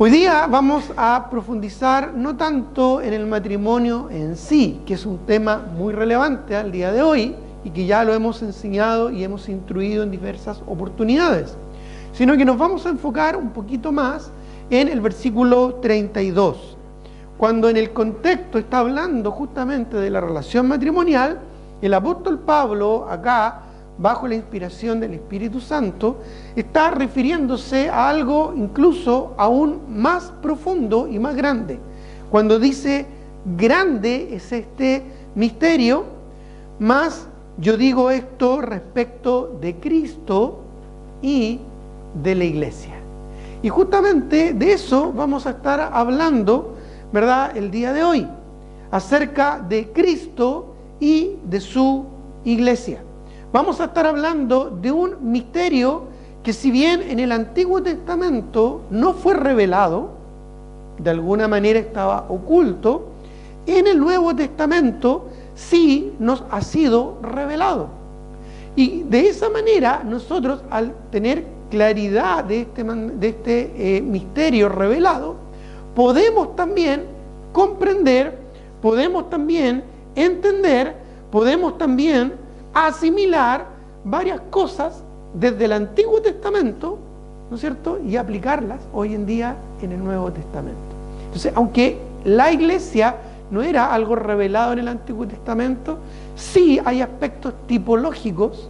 Hoy día vamos a profundizar no tanto en el matrimonio en sí, que es un tema muy relevante al día de hoy y que ya lo hemos enseñado y hemos instruido en diversas oportunidades, sino que nos vamos a enfocar un poquito más en el versículo 32, cuando en el contexto está hablando justamente de la relación matrimonial. El apóstol Pablo acá, bajo la inspiración del Espíritu Santo, está refiriéndose a algo incluso aún más profundo y más grande. Cuando dice, grande es este misterio, más yo digo esto respecto de Cristo y de la iglesia. Y justamente de eso vamos a estar hablando, ¿verdad?, el día de hoy, acerca de Cristo y de su iglesia. Vamos a estar hablando de un misterio que, si bien en el Antiguo Testamento no fue revelado, de alguna manera estaba oculto, en el Nuevo Testamento sí nos ha sido revelado. Y de esa manera nosotros, al tener claridad de este misterio revelado, podemos también comprender, podemos también entender, podemos también asimilar varias cosas desde el Antiguo Testamento, ¿no es cierto?, y aplicarlas hoy en día en el Nuevo Testamento. Entonces, aunque la iglesia no era algo revelado en el Antiguo Testamento, sí hay aspectos tipológicos,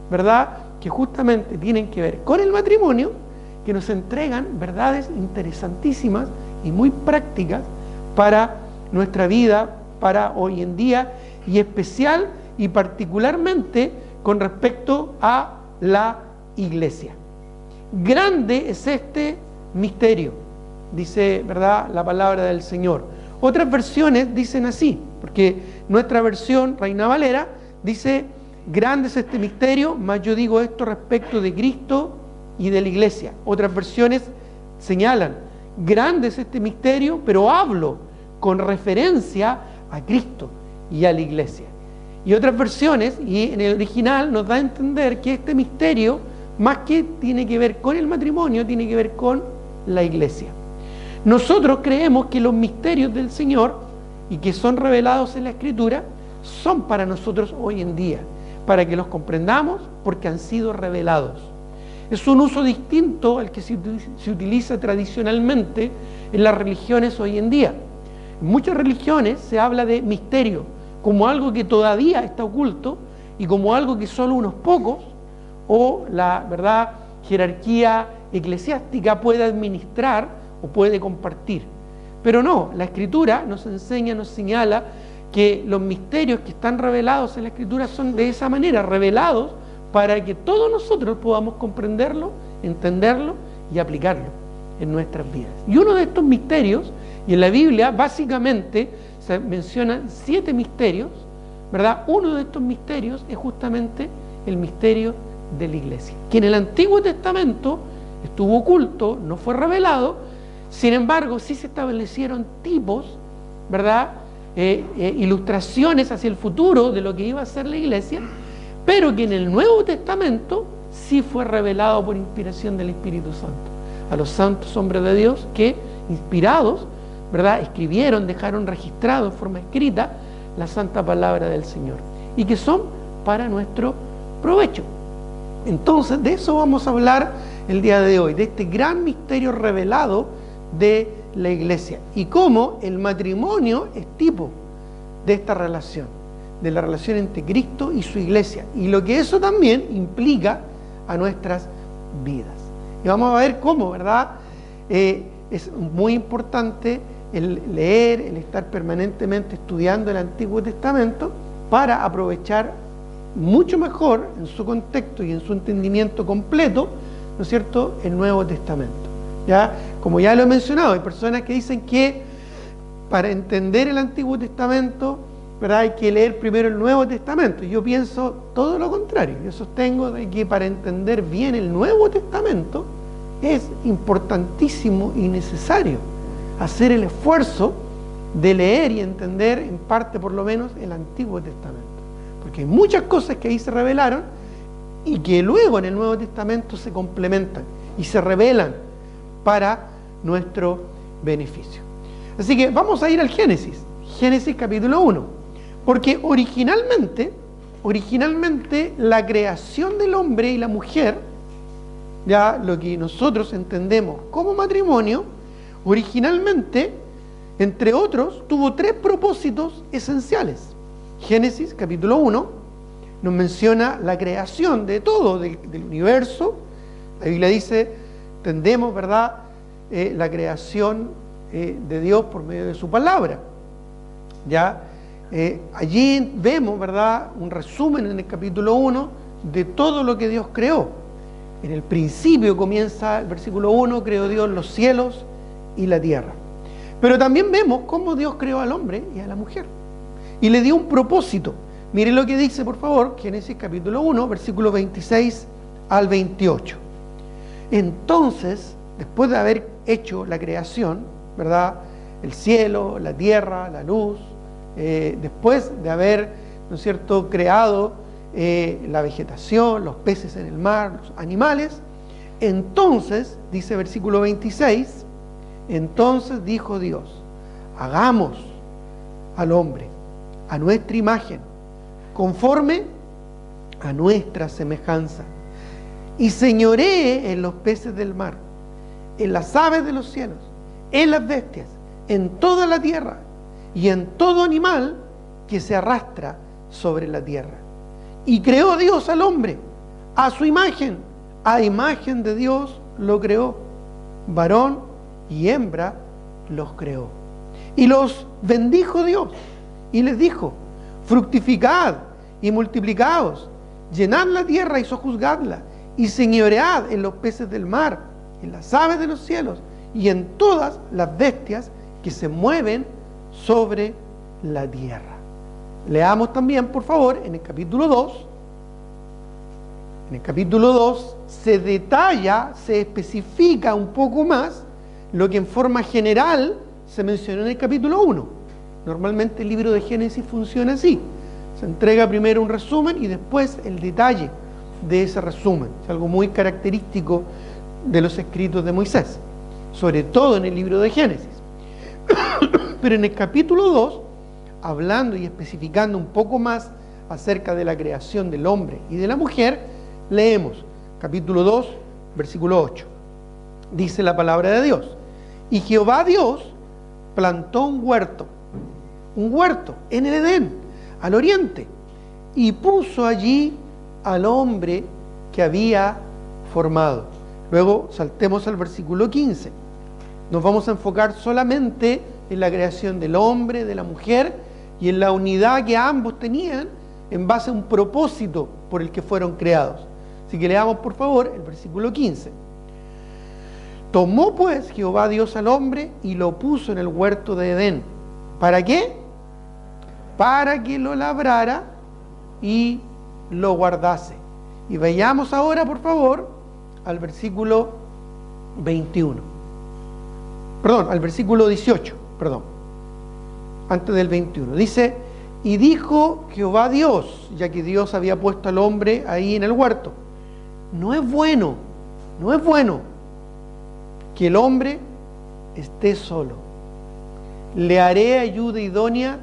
¿verdad?, que justamente tienen que ver con el matrimonio, que nos entregan verdades interesantísimas y muy prácticas para nuestra vida, para hoy en día, y especial y particularmente con respecto a la iglesia. Grande es este misterio, dice, ¿verdad?, la palabra del Señor. Otras versiones dicen así, porque nuestra versión, Reina Valera, dice, grande es este misterio, mas yo digo esto respecto de Cristo y de la iglesia. Otras versiones señalan, grande es este misterio, pero hablo con referencia a Cristo y a la iglesia. Y otras versiones, y en el original nos da a entender que este misterio, más que tiene que ver con el matrimonio, tiene que ver con la iglesia. Nosotros creemos que los misterios del Señor, y que son revelados en la Escritura, son para nosotros hoy en día, para que los comprendamos, porque han sido revelados. Es un uso distinto al que se utiliza tradicionalmente en las religiones hoy en día. En muchas religiones se habla de misterio como algo que todavía está oculto y como algo que solo unos pocos o la, ¿verdad?, jerarquía eclesiástica puede administrar o puede compartir. Pero no, la Escritura nos enseña, nos señala que los misterios que están revelados en la Escritura son de esa manera, revelados para que todos nosotros podamos comprenderlo, entenderlo y aplicarlo en nuestras vidas. Y uno de estos misterios, y en la Biblia básicamente se mencionan 7 misterios, ¿verdad? Uno de estos misterios es justamente el misterio de la iglesia, que en el Antiguo Testamento estuvo oculto, no fue revelado. Sin embargo, sí se establecieron tipos, ¿verdad?, ilustraciones hacia el futuro de lo que iba a ser la iglesia, pero que en el Nuevo Testamento sí fue revelado por inspiración del Espíritu Santo a los santos hombres de Dios que, inspirados, ¿verdad?, escribieron, dejaron registrado en forma escrita la santa palabra del Señor, y que son para nuestro provecho. Entonces, de eso vamos a hablar el día de hoy, de este gran misterio revelado de la iglesia, y cómo el matrimonio es tipo de esta relación, de la relación entre Cristo y su iglesia, y lo que eso también implica a nuestras vidas. Y vamos a ver cómo, ¿verdad?, es muy importante el leer, el estar permanentemente estudiando el Antiguo Testamento para aprovechar mucho mejor en su contexto y en su entendimiento completo, ¿no es cierto?, el Nuevo Testamento. ¿Ya? Como ya lo he mencionado, hay personas que dicen que para entender el Antiguo Testamento, ¿verdad?, hay que leer primero el Nuevo Testamento. Yo pienso todo lo contrario. Yo sostengo de que para entender bien el Nuevo Testamento es importantísimo y necesario hacer el esfuerzo de leer y entender en parte por lo menos el Antiguo Testamento, porque hay muchas cosas que ahí se revelaron y que luego en el Nuevo Testamento se complementan y se revelan para nuestro beneficio. Así que vamos a ir al Génesis, Génesis capítulo 1, porque originalmente la creación del hombre y la mujer, ya lo que nosotros entendemos como matrimonio, originalmente, entre otros, tuvo 3 propósitos esenciales. Génesis capítulo 1 nos menciona la creación de todo, del universo. La Biblia dice, entendemos, ¿verdad?, la creación de Dios por medio de su palabra. Ya allí vemos, ¿verdad?, un resumen en el capítulo 1 de todo lo que Dios creó. En el principio comienza el versículo 1, creó Dios los cielos y la tierra. Pero también vemos cómo Dios creó al hombre y a la mujer y le dio un propósito. Miren lo que dice, por favor, Génesis capítulo 1, versículos 26 al 28. Entonces, después de haber hecho la creación, ¿verdad?, el cielo, la tierra, la luz, después de haber, ¿no es cierto?, creado la vegetación, los peces en el mar, los animales, entonces, dice versículo 26, entonces dijo Dios, hagamos al hombre a nuestra imagen, conforme a nuestra semejanza, y señoree en los peces del mar, en las aves de los cielos, en las bestias, en toda la tierra, y en todo animal que se arrastra sobre la tierra. Y creó Dios al hombre a su imagen, a imagen de Dios lo creó, varón y hembra los creó. Y los bendijo Dios y les dijo, fructificad y multiplicaos, llenad la tierra y sojuzgadla, y señoread en los peces del mar, en las aves de los cielos, y en todas las bestias que se mueven sobre la tierra. Leamos también, por favor, en el capítulo 2. En el capítulo 2 se detalla, se especifica un poco más lo que en forma general se mencionó en el capítulo 1. Normalmente el libro de Génesis funciona así. Se entrega primero un resumen y después el detalle de ese resumen. Es algo muy característico de los escritos de Moisés, sobre todo en el libro de Génesis. Pero en el capítulo 2, hablando y especificando un poco más acerca de la creación del hombre y de la mujer, leemos capítulo 2, versículo 8. Dice la palabra de Dios, y Jehová Dios plantó un huerto en el Edén, al oriente, y puso allí al hombre que había formado. Luego saltemos al versículo 15. Nos vamos a enfocar solamente en la creación del hombre, de la mujer, y en la unidad que ambos tenían en base a un propósito por el que fueron creados. Así que leamos, por favor, el versículo 15. Tomó pues Jehová Dios al hombre y lo puso en el huerto de Edén. ¿Para qué? Para que lo labrara y lo guardase. Y vayamos ahora, por favor, al versículo 21. Perdón, al versículo 18, antes del 21. Dice, y dijo Jehová Dios, ya que Dios había puesto al hombre ahí en el huerto, no es bueno que el hombre esté solo. Le haré ayuda idónea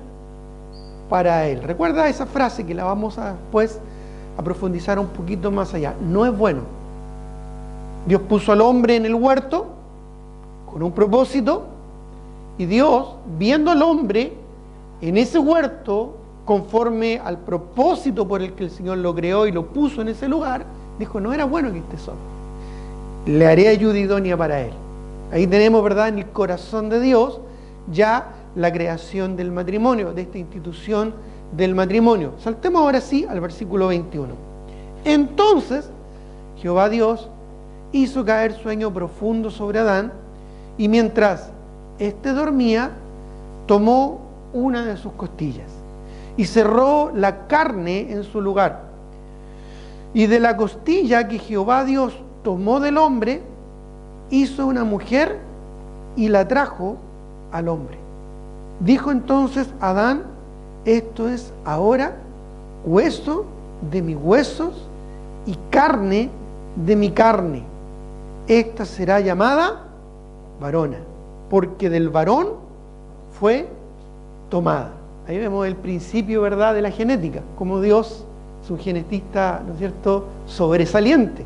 para él. Recuerda esa frase que la vamos a después a profundizar un poquito más allá. No es bueno. Dios puso al hombre en el huerto con un propósito, y Dios, viendo al hombre en ese huerto, conforme al propósito por el que el Señor lo creó y lo puso en ese lugar, dijo, no era bueno que esté solo. Le haré ayuda idónea para él. Ahí tenemos, ¿verdad?, en el corazón de Dios ya la creación del matrimonio, de esta institución del matrimonio. Saltemos ahora sí al versículo 21. Entonces Jehová Dios hizo caer sueño profundo sobre Adán, y mientras éste dormía, tomó una de sus costillas y cerró la carne en su lugar. Y de la costilla que Jehová Dios tomó del hombre, hizo una mujer y la trajo al hombre. Dijo entonces Adán, esto es ahora hueso de mis huesos y carne de mi carne. Esta será llamada varona, porque del varón fue tomada. Ahí vemos el principio, ¿verdad?, de la genética, como Dios es un genetista, ¿no es cierto?, sobresaliente,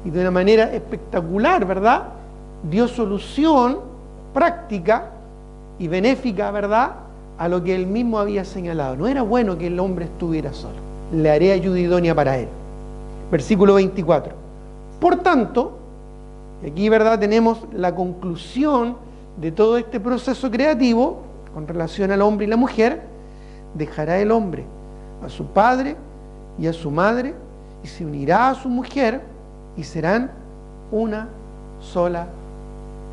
y de una manera espectacular, ¿verdad?, dio solución práctica y benéfica, ¿verdad?, a lo que él mismo había señalado. No era bueno que el hombre estuviera solo. Le haré ayuda idónea para él. Versículo 24. Por tanto, y aquí, ¿verdad?, tenemos la conclusión de todo este proceso creativo con relación al hombre y la mujer. Dejará el hombre a su padre y a su madre y se unirá a su mujer y serán una sola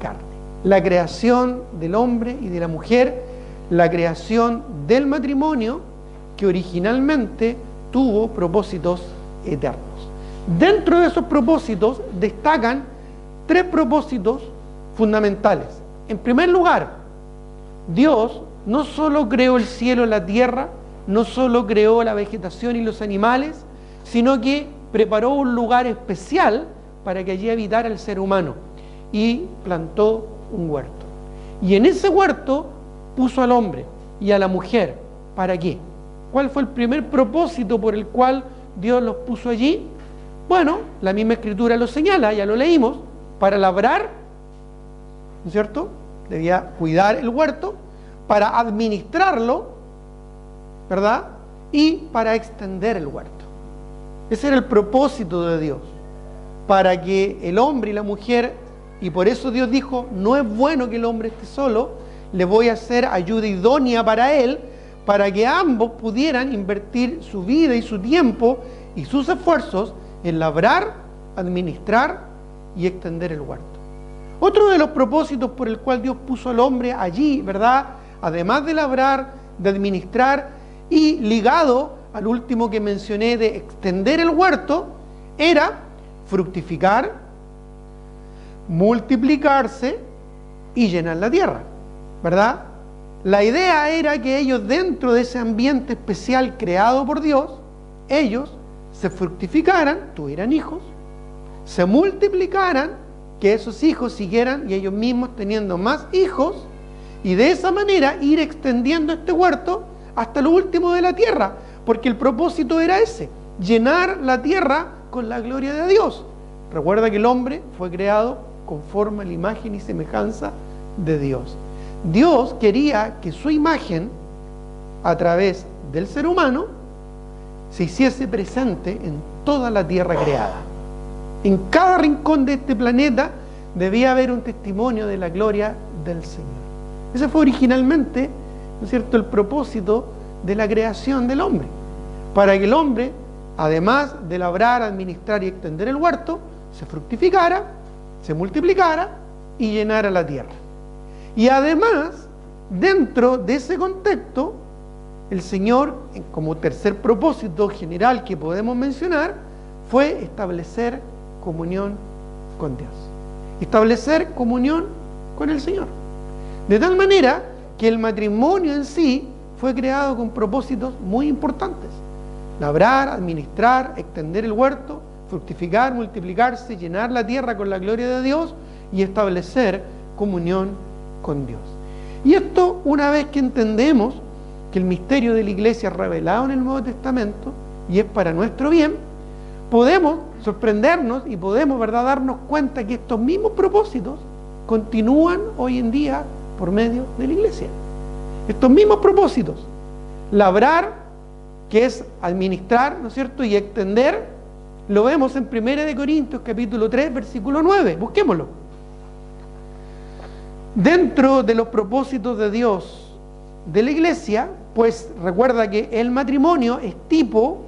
carne. La creación del hombre y de la mujer, la creación del matrimonio, que originalmente tuvo propósitos eternos. Dentro de esos propósitos destacan 3 propósitos fundamentales. En primer lugar, Dios no solo creó el cielo y la tierra, no solo creó la vegetación y los animales, sino que preparó un lugar especial para que allí habitara el ser humano y plantó un huerto. Y en ese huerto puso al hombre y a la mujer. ¿Para qué? ¿Cuál fue el primer propósito por el cual Dios los puso allí? Bueno, la misma Escritura lo señala, ya lo leímos, para labrar, ¿no es cierto? Debía cuidar el huerto, para administrarlo, ¿verdad? Y para extender el huerto. Ese era el propósito de Dios, para que el hombre y la mujer, y por eso Dios dijo, no es bueno que el hombre esté solo, le voy a hacer ayuda idónea para él, para que ambos pudieran invertir su vida y su tiempo y sus esfuerzos en labrar, administrar y extender el huerto. Otro de los propósitos por el cual Dios puso al hombre allí, ¿verdad?, además de labrar, de administrar y ligado al último que mencioné de extender el huerto, era fructificar, multiplicarse y llenar la tierra, ¿verdad? La idea era que ellos, dentro de ese ambiente especial creado por Dios, ellos se fructificaran, tuvieran hijos, se multiplicaran, que esos hijos siguieran y ellos mismos teniendo más hijos, y de esa manera ir extendiendo este huerto hasta lo último de la tierra, porque el propósito era ese, llenar la tierra con la gloria de Dios. Recuerda que el hombre fue creado conforme a la imagen y semejanza de Dios. Dios quería que su imagen, a través del ser humano, se hiciese presente en toda la tierra creada. En cada rincón de este planeta debía haber un testimonio de la gloria del Señor. Ese fue originalmente, ¿no es cierto?, el propósito de la creación del hombre, para que el hombre, además de labrar, administrar y extender el huerto, se fructificara, se multiplicara y llenara la tierra. Y además, dentro de ese contexto, el Señor, como tercer propósito general que podemos mencionar, fue establecer comunión con Dios, establecer comunión con el Señor. De tal manera que el matrimonio en sí fue creado con propósitos muy importantes: labrar, administrar, extender el huerto, fructificar, multiplicarse, llenar la tierra con la gloria de Dios y establecer comunión con Dios. Y esto, una vez que entendemos que el misterio de la iglesia es revelado en el Nuevo Testamento y es para nuestro bien, podemos sorprendernos y podemos, ¿verdad?, darnos cuenta que estos mismos propósitos continúan hoy en día por medio de la iglesia. Estos mismos propósitos, labrar, que es administrar, ¿no es cierto?, y extender, lo vemos en 1 Corintios capítulo 3, versículo 9. Busquémoslo. Dentro de los propósitos de Dios de la iglesia, pues recuerda que el matrimonio es tipo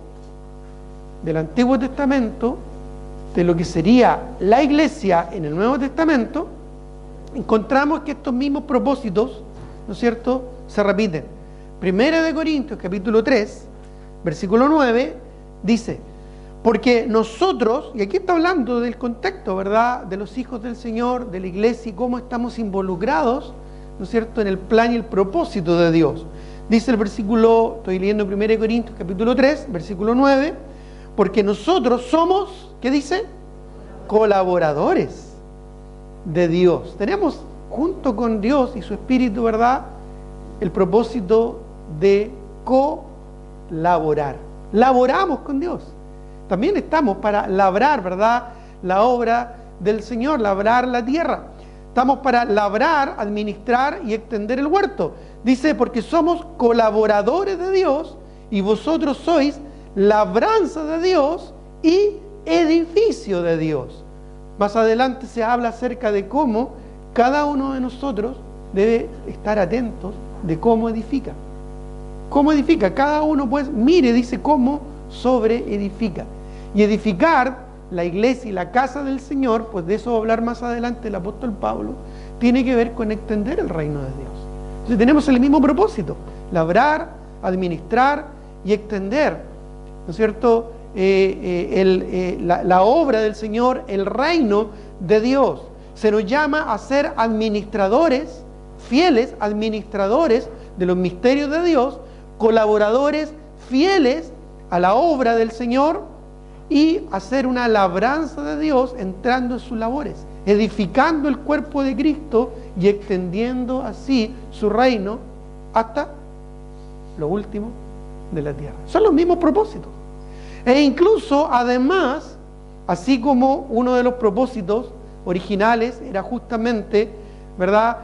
del Antiguo Testamento, de lo que sería la iglesia en el Nuevo Testamento. Encontramos que estos mismos propósitos, ¿no es cierto?, se repiten. 1 Corintios capítulo 3, versículo 9, dice: porque nosotros, y aquí está hablando del contexto, ¿verdad?, de los hijos del Señor, de la iglesia, y cómo estamos involucrados, ¿no es cierto?, en el plan y el propósito de Dios. Dice el versículo, estoy leyendo 1 Corintios capítulo 3, versículo 9, porque nosotros somos, ¿qué dice?, colaboradores de Dios. Tenemos junto con Dios y su Espíritu, ¿verdad?, el propósito de colaborar. Laboramos con Dios. También estamos para labrar, ¿verdad?, la obra del Señor, labrar la tierra. Estamos para labrar, administrar y extender el huerto. Dice, porque somos colaboradores de Dios y vosotros sois labranza de Dios y edificio de Dios. Más adelante se habla acerca de cómo cada uno de nosotros debe estar atentos de cómo edifica. ¿Cómo edifica? Cada uno pues mire, dice, cómo sobre edifica. Y edificar la iglesia y la casa del Señor, pues de eso va a hablar más adelante el apóstol Pablo, tiene que ver con extender el reino de Dios. Entonces tenemos el mismo propósito, labrar, administrar y extender, ¿no es cierto?, la obra del Señor, el reino de Dios. Se nos llama a ser administradores, fieles administradores de los misterios de Dios, colaboradores fieles a la obra del Señor y hacer una labranza de Dios entrando en sus labores, edificando el cuerpo de Cristo y extendiendo así su reino hasta lo último de la tierra. Son los mismos propósitos. E incluso, además, así como uno de los propósitos originales era justamente, ¿verdad?,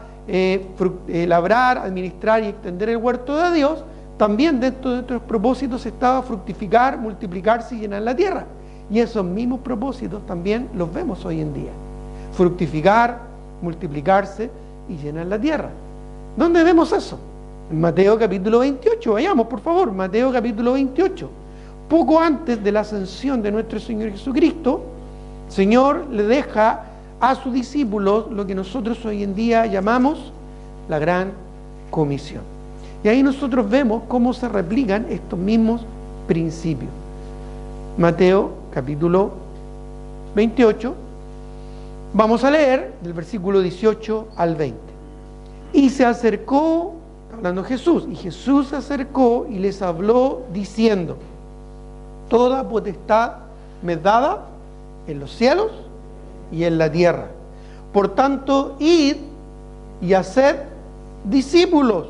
labrar, administrar y extender el huerto de Dios, también dentro de otros propósitos estaba fructificar, multiplicarse y llenar la tierra. Y esos mismos propósitos también los vemos hoy en día. Fructificar, multiplicarse y llenar la tierra. ¿Dónde vemos eso? En Mateo capítulo 28. Vayamos, por favor, Mateo capítulo 28. Poco antes de la ascensión de nuestro Señor Jesucristo, el Señor le deja a sus discípulos lo que nosotros hoy en día llamamos la Gran Comisión. Y ahí nosotros vemos cómo se replican estos mismos principios. Mateo capítulo 28, vamos a leer del versículo 18 al 20. Y se acercó, hablando Jesús, y Jesús se acercó y les habló diciendo: toda potestad me es dada en los cielos y en la tierra. Por tanto, id y haced discípulos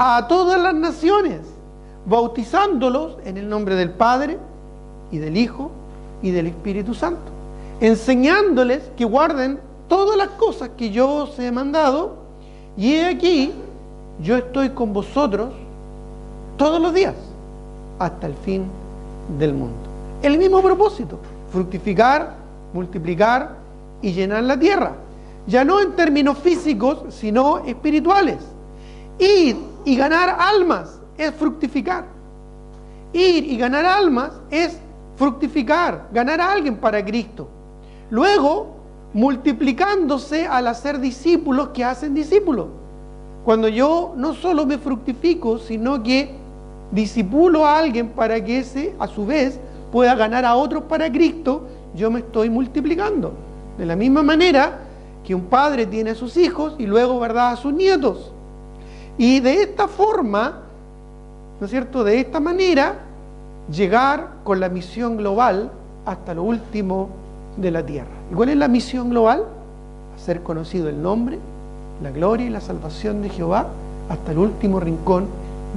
a todas las naciones, bautizándolos en el nombre del Padre y del Hijo y del Espíritu Santo, enseñándoles que guarden todas las cosas que yo os he mandado, y he aquí, yo estoy con vosotros todos los días, hasta el fin del mundo. El mismo propósito, fructificar, multiplicar y llenar la tierra, ya no en términos físicos, sino espirituales. Ir y ganar almas es fructificar. Ir y ganar almas es fructificar, ganar a alguien para Cristo. Luego, multiplicándose al hacer discípulos que hacen discípulos. Cuando yo no solo me fructifico, sino que discipulo a alguien para que ese, a su vez, pueda ganar a otros para Cristo, yo me estoy multiplicando. De la misma manera que un padre tiene a sus hijos y luego, ¿verdad?, a sus nietos. Y de esta forma, ¿no es cierto?, de esta manera, llegar con la misión global hasta lo último de la tierra. ¿Y cuál es la misión global? Hacer conocido el nombre, la gloria y la salvación de Jehová hasta el último rincón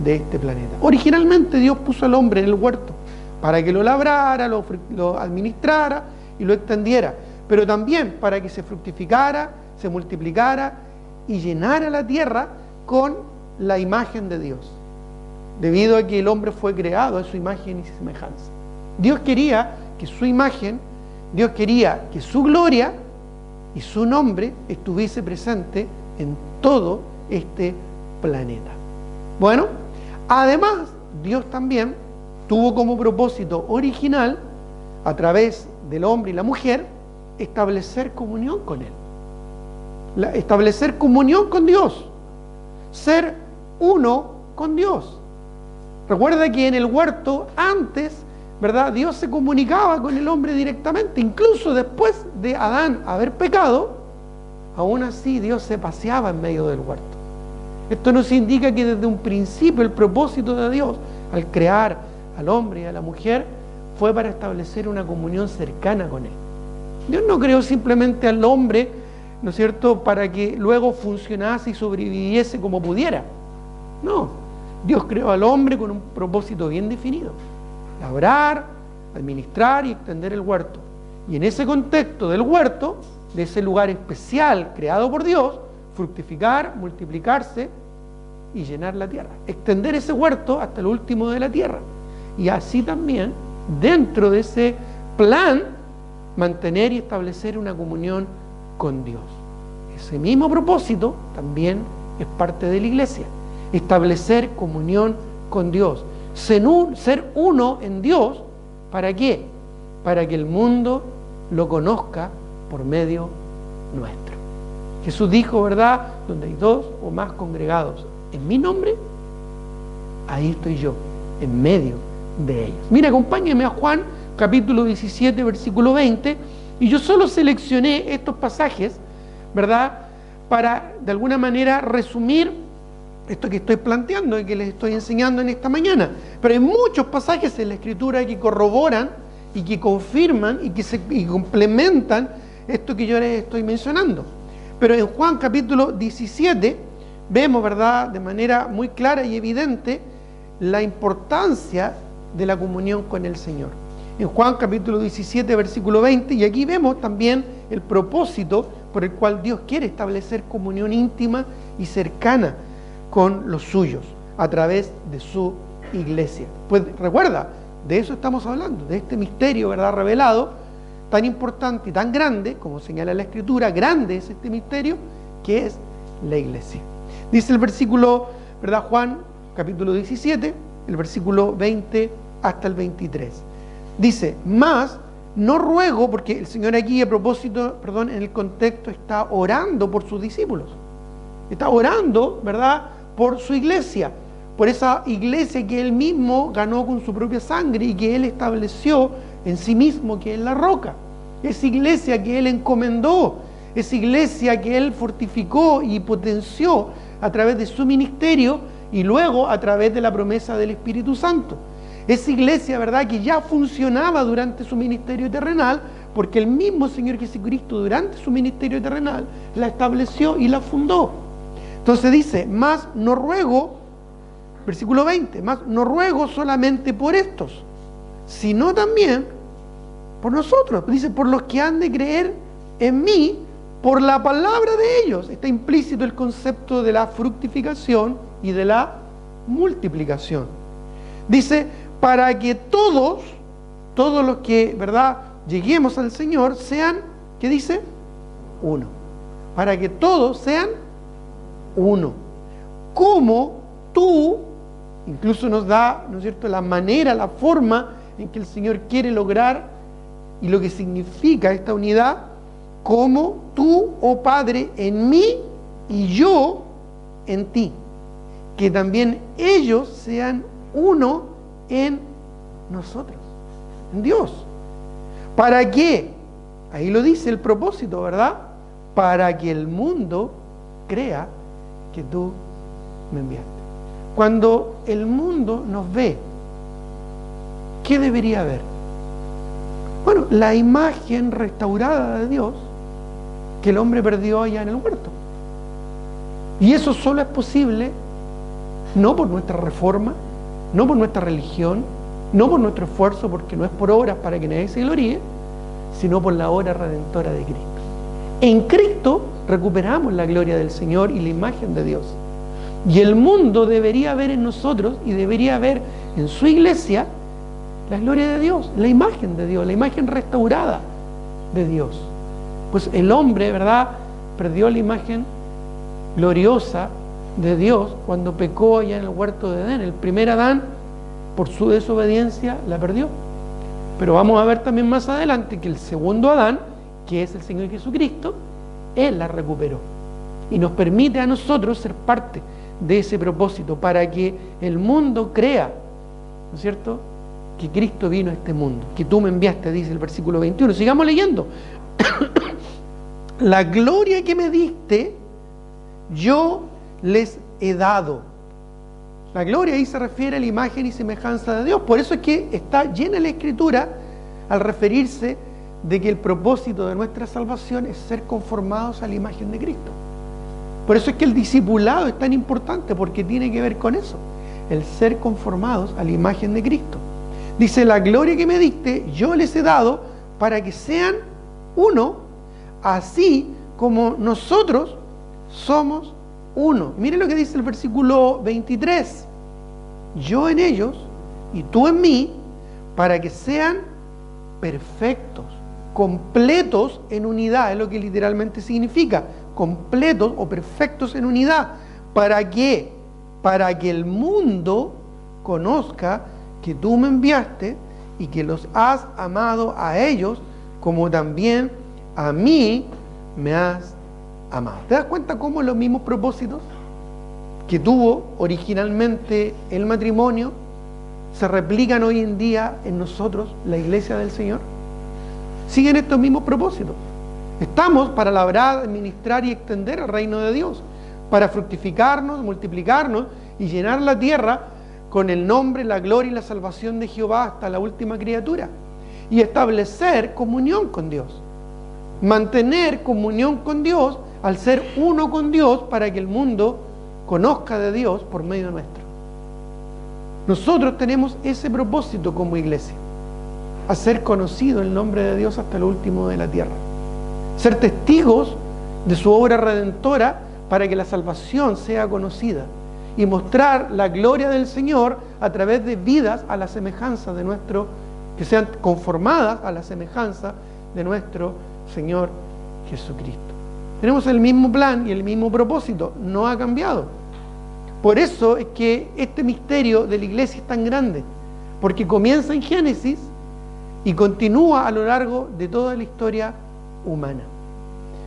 de este planeta. Originalmente Dios puso al hombre en el huerto para que lo labrara, lo administrara y lo extendiera, pero también para que se fructificara, se multiplicara y llenara la tierra con la imagen de Dios, debido a que el hombre fue creado a su imagen y semejanza. Dios quería que su imagen, Dios quería que su gloria y su nombre estuviese presente en todo este planeta. Bueno, además, Dios también tuvo como propósito original, a través del hombre y la mujer, establecer comunión con Él. Establecer comunión con Dios. Ser uno con Dios. Recuerda que en el huerto, antes, ¿verdad?, Dios se comunicaba con el hombre directamente. Incluso después de Adán haber pecado, aún así Dios se paseaba en medio del huerto. Esto nos indica que desde un principio el propósito de Dios al crear al hombre y a la mujer fue para establecer una comunión cercana con Él. Dios no creó simplemente al hombre ¿no es cierto?, para que luego funcionase y sobreviviese como pudiera. No, Dios creó al hombre con un propósito bien definido: labrar, administrar y extender el huerto. Y en ese contexto del huerto, de ese lugar especial creado por Dios, fructificar, multiplicarse y llenar la tierra. Extender ese huerto hasta lo último de la tierra. Y así también, dentro de ese plan, mantener y establecer una comunión con Dios. Ese mismo propósito también es parte de la iglesia: establecer comunión con Dios, ser uno en Dios. ¿Para qué? Para que el mundo lo conozca por medio nuestro. Jesús dijo, ¿verdad?, donde hay dos o más congregados en mi nombre, ahí estoy yo, en medio de ellos. Mira, acompáñame a Juan capítulo 17, versículo 20, y yo solo seleccioné estos pasajes, ¿verdad?, para de alguna manera resumir esto que estoy planteando y que les estoy enseñando en esta mañana. Pero hay muchos pasajes en la Escritura que corroboran y que confirman y complementan esto que yo les estoy mencionando. Pero en Juan capítulo 17 vemos, ¿verdad?, de manera muy clara y evidente la importancia de la comunión con el Señor. En Juan capítulo 17, versículo 20, y aquí vemos también el propósito por el cual Dios quiere establecer comunión íntima y cercana con los suyos a través de su iglesia. Pues recuerda, de eso estamos hablando, de este misterio, ¿verdad?, revelado, tan importante y tan grande, como señala la Escritura. Grande es este misterio, que es la iglesia. Dice el versículo, ¿verdad?, Juan capítulo 17, el versículo 20 hasta el 23. Dice, mas no ruego, porque el Señor aquí a propósito, en el contexto está orando por sus discípulos. Está orando, ¿verdad?, por su iglesia, por esa iglesia que Él mismo ganó con su propia sangre y que Él estableció en sí mismo, que es la roca. Esa iglesia que Él encomendó, esa iglesia que Él fortificó y potenció a través de su ministerio y luego a través de la promesa del Espíritu Santo. Esa iglesia, ¿verdad?, que ya funcionaba durante su ministerio terrenal, porque el mismo Señor Jesucristo durante su ministerio terrenal la estableció y la fundó. Entonces dice, mas no ruego, versículo 20, mas no ruego solamente por estos, sino también por nosotros. Dice, por los que han de creer en mí, por la palabra de ellos. Está implícito el concepto de la fructificación y de la multiplicación. Dice, para que todos los que, ¿verdad?, lleguemos al Señor sean, ¿qué dice? Uno. Para que todos sean uno. Como tú, incluso nos da, ¿no es cierto?, la manera, la forma en que el Señor quiere lograr y lo que significa esta unidad, como tú, oh Padre, en mí y yo en ti, que también ellos sean uno en nosotros, en Dios. ¿Para qué? Ahí lo dice el propósito, ¿verdad? Para que el mundo crea que tú me enviaste. Cuando el mundo nos ve, ¿qué debería haber? Bueno, la imagen restaurada de Dios que el hombre perdió allá en el huerto. Y eso solo es posible no por nuestra reforma, no por nuestra religión, no por nuestro esfuerzo, porque no es por obras para que nadie se gloríe, sino por la obra redentora de Cristo. En Cristo recuperamos la gloria del Señor y la imagen de Dios. Y el mundo debería ver en nosotros y debería ver en su iglesia la gloria de Dios, la imagen de Dios, la imagen restaurada de Dios. Pues el hombre, ¿verdad?, perdió la imagen gloriosa de Dios cuando pecó allá en el huerto de Edén. El primer Adán, por su desobediencia, la perdió. Pero vamos a ver también más adelante que el segundo Adán, que es el Señor Jesucristo, Él la recuperó. Y nos permite a nosotros ser parte de ese propósito, para que el mundo crea, ¿no es cierto?, que Cristo vino a este mundo, que tú me enviaste, dice el versículo 21. Sigamos leyendo. La gloria que me diste, yo les he dado. La gloria ahí se refiere a la imagen y semejanza de Dios. Por eso es que está llena la Escritura al referirse de que el propósito de nuestra salvación es ser conformados a la imagen de Cristo. Por eso es que el discipulado es tan importante, porque tiene que ver con eso, el ser conformados a la imagen de Cristo. Dice, la gloria que me diste, yo les he dado para que sean uno, así como nosotros somos uno. Miren lo que dice el versículo 23. Yo en ellos y tú en mí, para que sean perfectos, completos en unidad, es lo que literalmente significa, completos o perfectos en unidad. ¿Para qué? Para que el mundo conozca que tú me enviaste y que los has amado a ellos como también a mí me has amado. ¿Te das cuenta cómo los mismos propósitos que tuvo originalmente el matrimonio se replican hoy en día en nosotros, la iglesia del Señor? Siguen estos mismos propósitos. Estamos para labrar, administrar y extender el reino de Dios, para fructificarnos, multiplicarnos y llenar la tierra con el nombre, la gloria y la salvación de Jehová hasta la última criatura, y establecer comunión con Dios, mantener comunión con Dios al ser uno con Dios, para que el mundo conozca de Dios por medio nuestro. Nosotros tenemos ese propósito como iglesia: hacer conocido el nombre de Dios hasta lo último de la tierra, ser testigos de su obra redentora para que la salvación sea conocida, y mostrar la gloria del Señor a través de vidas a la semejanza de nuestro, que sean conformadas a la semejanza de nuestro Señor Jesucristo. Tenemos el mismo plan y el mismo propósito, no ha cambiado. Por eso es que este misterio de la iglesia es tan grande, porque comienza en Génesis y continúa a lo largo de toda la historia humana.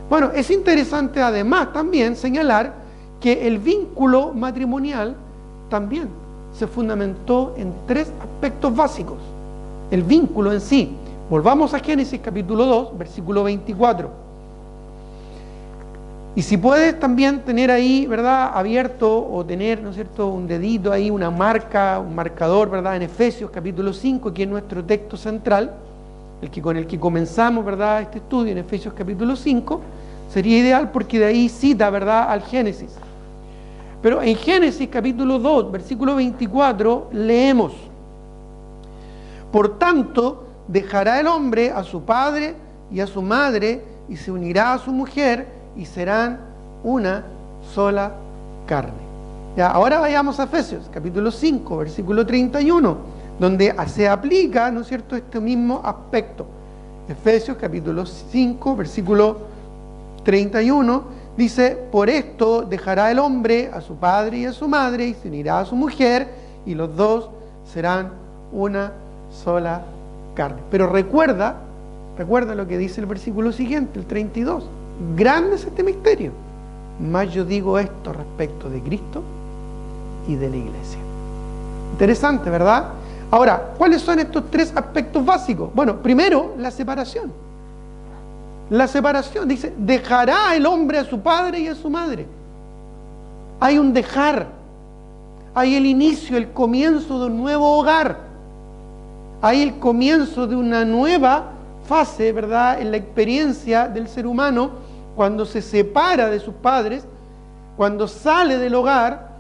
Bueno, es interesante además también señalar que el vínculo matrimonial también se fundamentó en tres aspectos básicos. El vínculo en sí. Volvamos a Génesis capítulo 2, versículo 24. Y si puedes también tener ahí, ¿verdad?, abierto, o tener, ¿no es cierto?, un dedito ahí, una marca, un marcador, ¿verdad?, en Efesios capítulo 5, que es nuestro texto central, con el que comenzamos, ¿verdad?, este estudio en Efesios capítulo 5, sería ideal porque de ahí cita, ¿verdad?, al Génesis. Pero en Génesis capítulo 2, versículo 24, leemos: por tanto, dejará el hombre a su padre y a su madre, y se unirá a su mujer, y serán una sola carne. Ya, ahora vayamos a Efesios capítulo 5, versículo 31, donde se aplica, ¿no es cierto?, este mismo aspecto. Efesios capítulo 5, versículo 31, dice: por esto dejará el hombre a su padre y a su madre, y se unirá a su mujer, y los dos serán una sola carne. Pero recuerda lo que dice el versículo siguiente, el 32. Grande es este misterio, mas yo digo esto respecto de Cristo y de la iglesia. Interesante, ¿verdad? Ahora, ¿cuáles son estos tres aspectos básicos? Bueno, primero, la separación. La separación, dice, dejará el hombre a su padre y a su madre. Hay un dejar, hay el inicio, el comienzo de un nuevo hogar, hay el comienzo de una nueva fase, ¿verdad?, en la experiencia del ser humano, cuando se separa de sus padres, cuando sale del hogar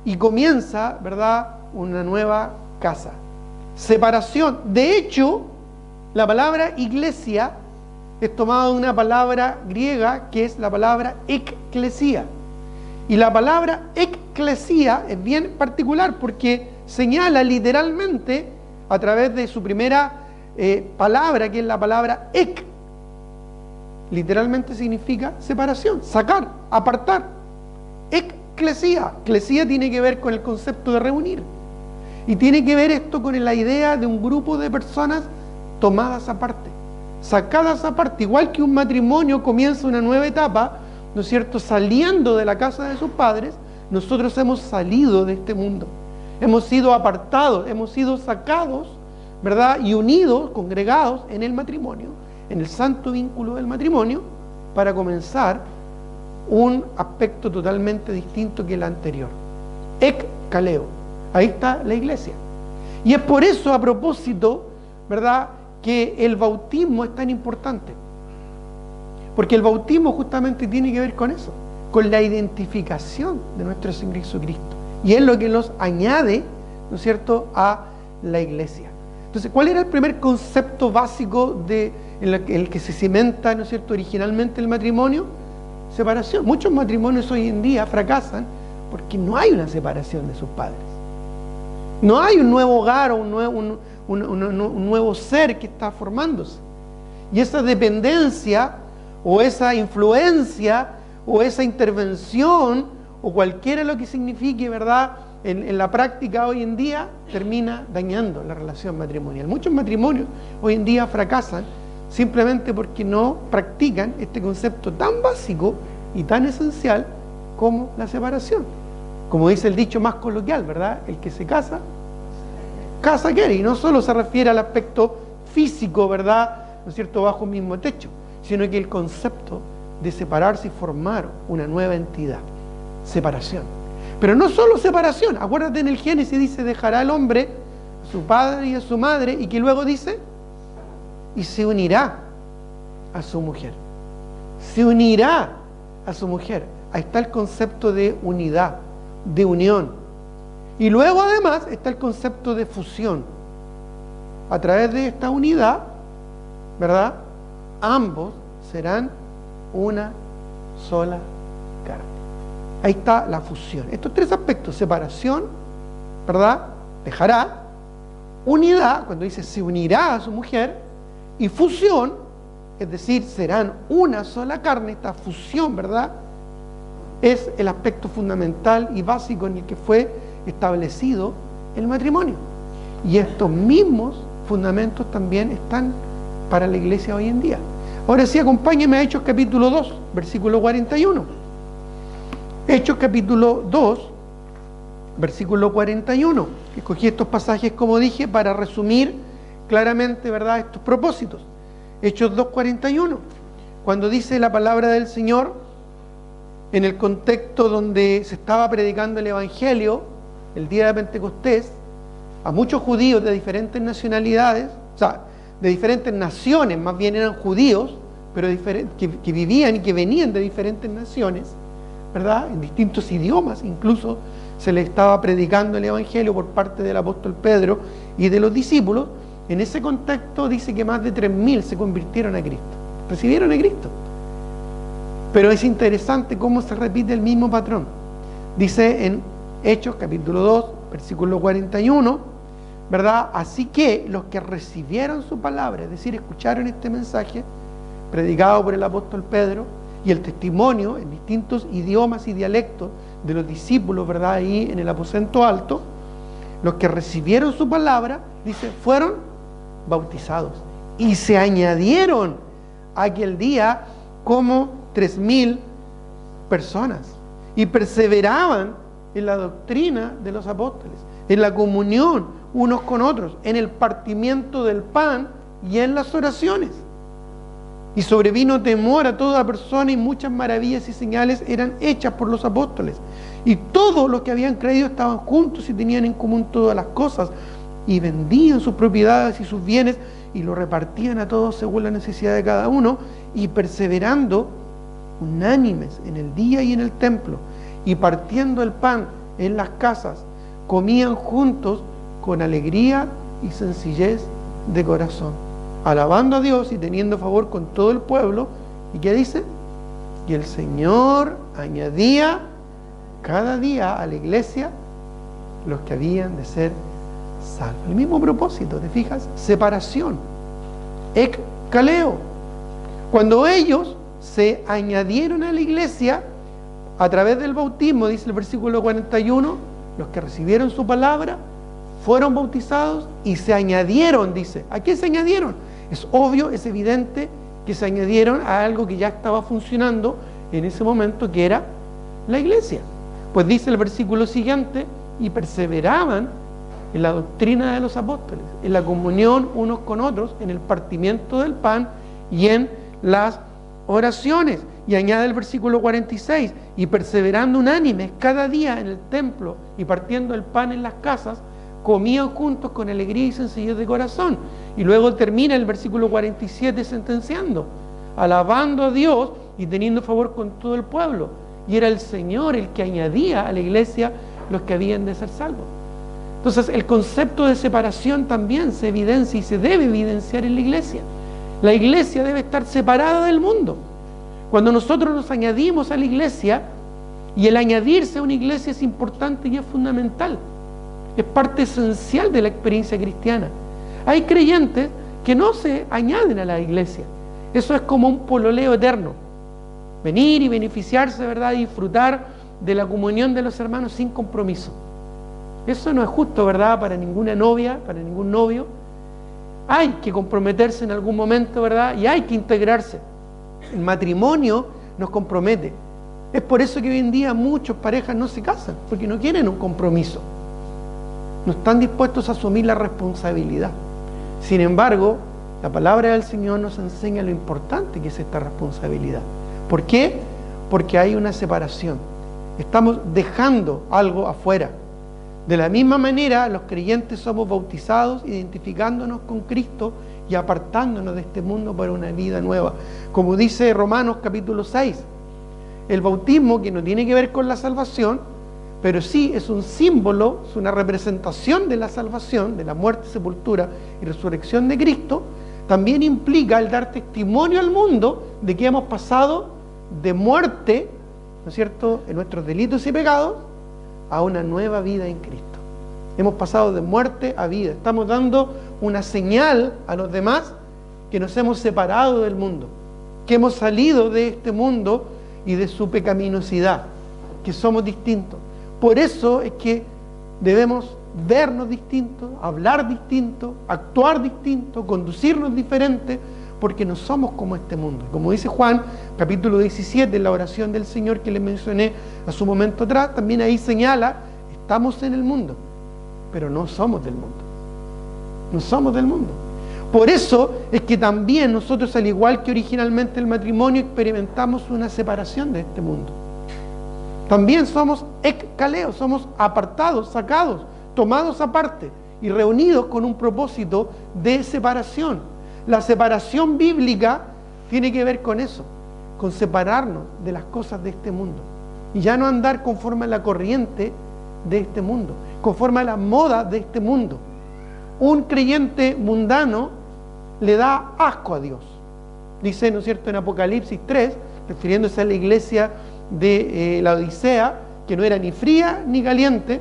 y comienza, ¿verdad?, una nueva casa. Separación. De hecho, la palabra iglesia es tomada de una palabra griega que es la palabra ekklesía. Y la palabra ekklesía es bien particular porque señala literalmente, a través de su primera palabra, que es la palabra ek, literalmente significa separación, sacar, apartar. Ekklesía. Klesía tiene que ver con el concepto de reunir. Y tiene que ver esto con la idea de un grupo de personas tomadas aparte, sacadas aparte. Igual que un matrimonio comienza una nueva etapa, ¿no es cierto?, saliendo de la casa de sus padres, nosotros hemos salido de este mundo. Hemos sido apartados, hemos sido sacados, ¿verdad?, y unidos, congregados en el matrimonio, en el santo vínculo del matrimonio, para comenzar un aspecto totalmente distinto que el anterior. Ekkaleo. Ahí está la iglesia. Y es por eso, a propósito, ¿verdad?, que el bautismo es tan importante? Porque el bautismo justamente tiene que ver con eso, con la identificación de nuestro Señor Jesucristo. Y es lo que nos añade, ¿no es cierto?, a la iglesia. Entonces, ¿cuál era el primer concepto básico en el que se cimenta, ¿no es cierto?, originalmente el matrimonio? Separación. Muchos matrimonios hoy en día fracasan porque no hay una separación de sus padres. No hay un nuevo hogar o un nuevo ser que está formándose. Y esa dependencia o esa influencia o esa intervención o cualquiera lo que signifique, ¿verdad?, en la práctica hoy en día termina dañando la relación matrimonial. Muchos matrimonios hoy en día fracasan simplemente porque no practican este concepto tan básico y tan esencial como la separación. Como dice el dicho más coloquial, ¿verdad? El que se casa, casa quiere. Y no solo se refiere al aspecto físico, ¿verdad?, ¿no es cierto?, bajo un mismo techo, sino que el concepto de separarse y formar una nueva entidad. Separación. Pero no solo separación. Acuérdate, en el Génesis dice: dejará el hombre a su padre y a su madre, y que luego dice: y se unirá a su mujer. Se unirá a su mujer. Ahí está el concepto de unidad, de unión. Y luego además está el concepto de fusión. A través de esta unidad, ¿verdad?, ambos serán una sola carne. Ahí está la fusión. Estos tres aspectos: separación, ¿verdad?, dejará; unidad, cuando dice se unirá a su mujer; y fusión, es decir, serán una sola carne. Esta fusión, ¿verdad?, es el aspecto fundamental y básico en el que fue establecido el matrimonio. Y estos mismos fundamentos también están para la iglesia hoy en día. Ahora sí, acompáñenme a Hechos capítulo 2, versículo 41. Hechos capítulo 2, versículo 41. Escogí estos pasajes, como dije, para resumir claramente, ¿verdad?, estos propósitos. Hechos 2:41, cuando dice la palabra del Señor, en el contexto donde se estaba predicando el Evangelio el día de Pentecostés a muchos judíos de diferentes nacionalidades, o sea, de diferentes naciones, más bien eran judíos, pero que vivían y que venían de diferentes naciones, ¿verdad?, en distintos idiomas. Incluso se les estaba predicando el Evangelio por parte del apóstol Pedro y de los discípulos. En ese contexto dice que más de 3.000 se convirtieron a Cristo, recibieron a Cristo. Pero es interesante cómo se repite el mismo patrón. Dice en Hechos capítulo 2, versículo 41, ¿verdad? Así que los que recibieron su palabra, es decir, escucharon este mensaje predicado por el apóstol Pedro, y el testimonio en distintos idiomas y dialectos de los discípulos, ¿verdad?, ahí en el aposento alto, los que recibieron su palabra, dice, fueron bautizados. Y se añadieron aquel día como 3.000 personas. Y perseveraban en la doctrina de los apóstoles, en la comunión unos con otros, en el partimiento del pan y en las oraciones. Y sobrevino temor a toda persona, y muchas maravillas y señales eran hechas por los apóstoles. Y todos los que habían creído estaban juntos y tenían en común todas las cosas, y vendían sus propiedades y sus bienes y lo repartían a todos según la necesidad de cada uno, y perseverando unánimes en el día y en el templo, y partiendo el pan en las casas, comían juntos con alegría y sencillez de corazón, alabando a Dios y teniendo favor con todo el pueblo. ¿Y qué dice? Y el Señor añadía cada día a la iglesia los que habían de ser salvos. El mismo propósito, ¿te fijas? Separación, ekkaleo. Cuando ellos se añadieron a la iglesia a través del bautismo, dice el versículo 41, los que recibieron su palabra fueron bautizados y se añadieron, dice. ¿A qué se añadieron? Es obvio, es evidente que se añadieron a algo que ya estaba funcionando en ese momento, que era la iglesia. Pues dice el versículo siguiente, y perseveraban en la doctrina de los apóstoles, en la comunión unos con otros, en el partimiento del pan y en las oraciones. Y añade el versículo 46, y perseverando unánimes cada día en el templo y partiendo el pan en las casas, comían juntos con alegría y sencillez de corazón, Y luego termina el versículo 47 sentenciando, alabando a Dios y teniendo favor con todo el pueblo. Y era el Señor el que añadía a la iglesia los que habían de ser salvos. Entonces el concepto de separación también se evidencia y se debe evidenciar en la iglesia. La iglesia debe estar separada del mundo. Cuando nosotros nos añadimos a la iglesia, y el añadirse a una iglesia es importante y es fundamental, es parte esencial de la experiencia cristiana. Hay creyentes que no se añaden a la iglesia. Eso es como un pololeo eterno. Venir y beneficiarse, ¿verdad? Y disfrutar de la comunión de los hermanos sin compromiso. Eso no es justo, ¿verdad? Para ninguna novia, para ningún novio. Hay que comprometerse en algún momento, ¿verdad? Y hay que integrarse. El matrimonio nos compromete. Es por eso que hoy en día muchas parejas no se casan, porque no quieren un compromiso. No están dispuestos a asumir la responsabilidad. Sin embargo, la palabra del Señor nos enseña lo importante que es esta responsabilidad. ¿Por qué? Porque hay una separación. Estamos dejando algo afuera. De la misma manera, los creyentes somos bautizados identificándonos con Cristo y apartándonos de este mundo para una vida nueva. Como dice Romanos capítulo 6, el bautismo, que no tiene que ver con la salvación, pero sí es un símbolo, es una representación de la salvación, de la muerte, sepultura y resurrección de Cristo, también implica el dar testimonio al mundo de que hemos pasado de muerte, ¿no es cierto?, en nuestros delitos y pecados, a una nueva vida en Cristo. Hemos pasado de muerte a vida. Estamos dando una señal a los demás que nos hemos separado del mundo, que hemos salido de este mundo y de su pecaminosidad, que somos distintos. Por eso es que debemos vernos distintos, hablar distinto, actuar distinto, conducirnos diferente, porque no somos como este mundo. Como dice Juan, capítulo 17, en la oración del Señor que le mencioné a su momento atrás, también ahí señala, estamos en el mundo, pero no somos del mundo. No somos del mundo. Por eso es que también nosotros, al igual que originalmente el matrimonio, experimentamos una separación de este mundo. También somos ekkaleo, somos apartados, sacados, tomados aparte y reunidos con un propósito de separación. La separación bíblica tiene que ver con eso, con separarnos de las cosas de este mundo y ya no andar conforme a la corriente de este mundo, conforme a la moda de este mundo. Un creyente mundano le da asco a Dios. Dice, ¿no es cierto?, en Apocalipsis 3, refiriéndose a la iglesia de la Odisea, que no era ni fría ni caliente,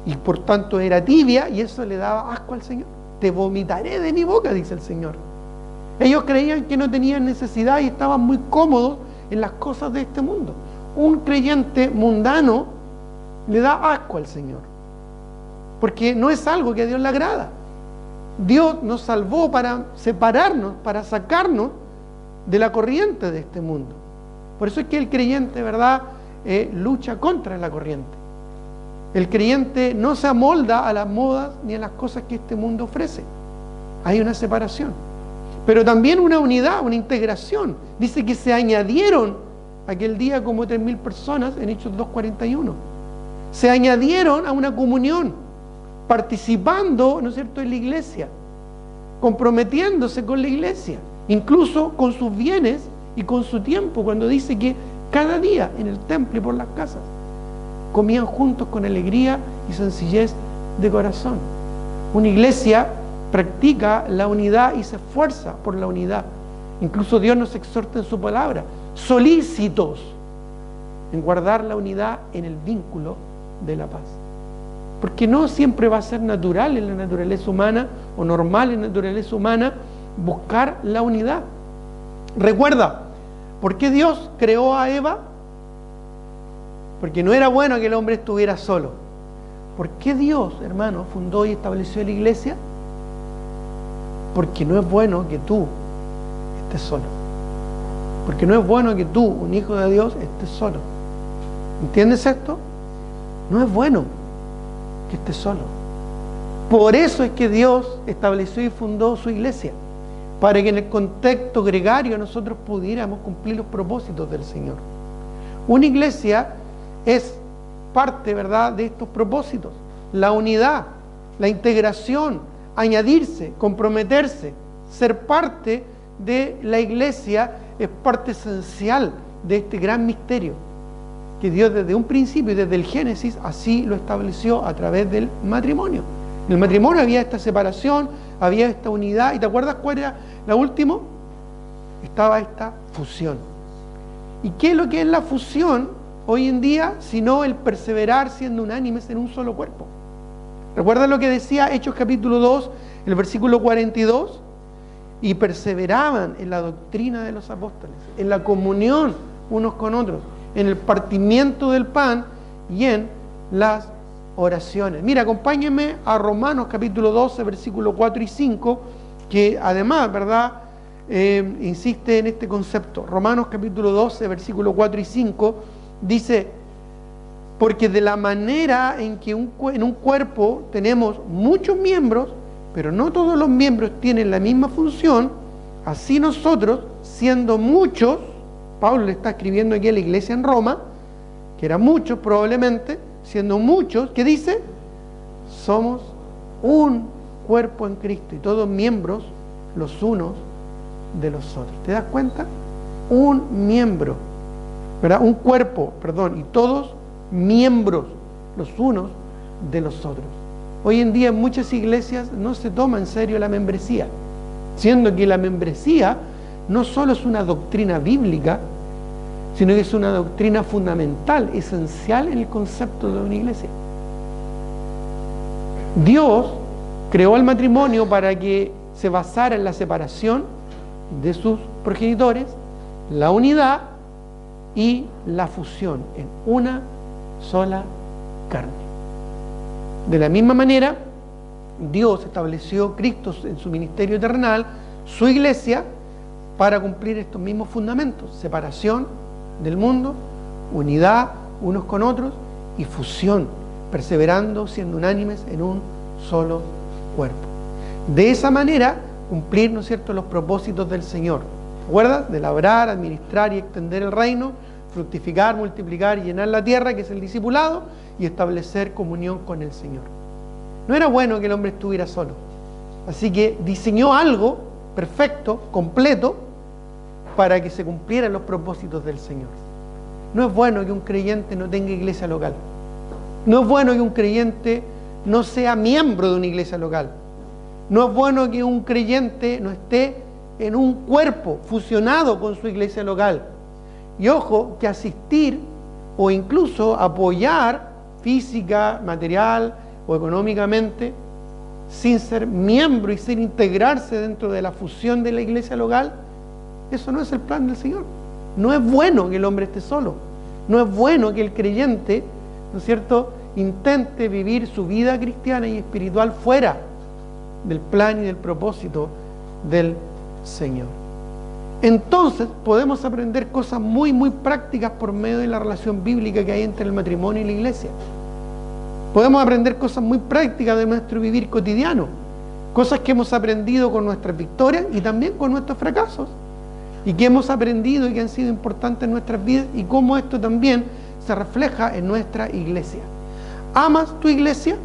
y por tanto era tibia, y eso le daba asco al Señor. Te vomitaré de mi boca, dice el Señor. Ellos creían que no tenían necesidad y estaban muy cómodos en las cosas de este mundo. Un creyente mundano le da asco al Señor, porque no es algo que a Dios le agrada. Dios nos salvó para separarnos, para sacarnos de la corriente de este mundo. Por eso es que el creyente, ¿verdad?, lucha contra la corriente. El creyente no se amolda a las modas ni a las cosas que este mundo ofrece. Hay una separación. Pero también una unidad, una integración. Dice que se añadieron aquel día como 3.000 personas en Hechos 2:41. Se añadieron a una comunión, participando, ¿no es cierto?, en la iglesia, comprometiéndose con la iglesia, incluso con sus bienes y con su tiempo, cuando dice que cada día en el templo y por las casas comían juntos con alegría y sencillez de corazón. Una iglesia practica la unidad y se esfuerza por la unidad. Incluso Dios nos exhorta en su palabra, solícitos en guardar la unidad en el vínculo de la paz. Porque no siempre va a ser natural en la naturaleza humana o normal en la naturaleza humana buscar la unidad. Recuerda, ¿por qué Dios creó a Eva? Porque no era bueno que el hombre estuviera solo. ¿Por qué Dios, hermano, fundó y estableció la iglesia? Porque no es bueno que tú estés solo. Porque no es bueno que tú, un hijo de Dios, estés solo. ¿Entiendes esto? No es bueno que estés solo. Por eso es que Dios estableció y fundó su iglesia, para que en el contexto gregario nosotros pudiéramos cumplir los propósitos del Señor. Una iglesia es parte, ¿verdad?, de estos propósitos: la unidad, la integración, añadirse, comprometerse, ser parte de la iglesia es parte esencial de este gran misterio que Dios desde un principio y desde el Génesis así lo estableció a través del matrimonio. En el matrimonio había esta separación, había esta unidad, y ¿te acuerdas cuál era la última? Estaba esta fusión. ¿Y qué es lo que es la fusión hoy en día? Sino el perseverar siendo unánimes en un solo cuerpo. ¿Recuerdan lo que decía Hechos capítulo 2, el versículo 42? Y perseveraban en la doctrina de los apóstoles, en la comunión unos con otros, en el partimiento del pan y en las oraciones. Mira, acompáñenme a Romanos capítulo 12, versículo 4 y 5, que además, ¿verdad?, insiste en este concepto. Romanos capítulo 12, versículo 4 y 5, dice: porque de la manera en que en un cuerpo tenemos muchos miembros, pero no todos los miembros tienen la misma función, así nosotros, siendo muchos, Pablo le está escribiendo aquí a la iglesia en Roma, que eran muchos probablemente, siendo muchos, ¿qué dice? Somos un cuerpo en Cristo y todos miembros los unos de los otros. ¿Te das cuenta? Un miembro, ¿verdad? Un cuerpo, perdón, y todos miembros los unos de los otros. Hoy en día en muchas iglesias no se toma en serio la membresía, siendo que la membresía no solo es una doctrina bíblica, sino que es una doctrina fundamental, esencial en el concepto de una iglesia. Dios creó el matrimonio para que se basara en la separación de sus progenitores, la unidad y la fusión en una sola carne. De la misma manera, Dios estableció Cristo en su ministerio terrenal, su iglesia, para cumplir estos mismos fundamentos: separación del mundo, unidad unos con otros y fusión, perseverando, siendo unánimes en un solo cuerpo. De esa manera, cumplir, ¿no es cierto?, los propósitos del Señor. ¿Te acuerdas? De labrar, administrar y extender el reino, fructificar, multiplicar y llenar la tierra, que es el discipulado, y establecer comunión con el Señor. No era bueno que el hombre estuviera solo, así que diseñó algo perfecto, completo, para que se cumplieran los propósitos del Señor. No es bueno que un creyente no tenga iglesia local. No es bueno que un creyente no sea miembro de una iglesia local. No es bueno que un creyente no esté en un cuerpo fusionado con su iglesia local. Y ojo, que asistir o incluso apoyar física, material o económicamente, sin ser miembro y sin integrarse dentro de la fusión de la iglesia local, eso no es el plan del Señor. No es bueno que el hombre esté solo. No es bueno que el creyente, ¿no es cierto?, intente vivir su vida cristiana y espiritual fuera del plan y del propósito del Señor. Entonces podemos aprender cosas muy, muy prácticas por medio de la relación bíblica que hay entre el matrimonio y la iglesia. Podemos aprender cosas muy prácticas de nuestro vivir cotidiano, cosas que hemos aprendido con nuestras victorias y también con nuestros fracasos, y que hemos aprendido y que han sido importantes en nuestras vidas, y cómo esto también se refleja en nuestra iglesia. ¿Amas tu iglesia?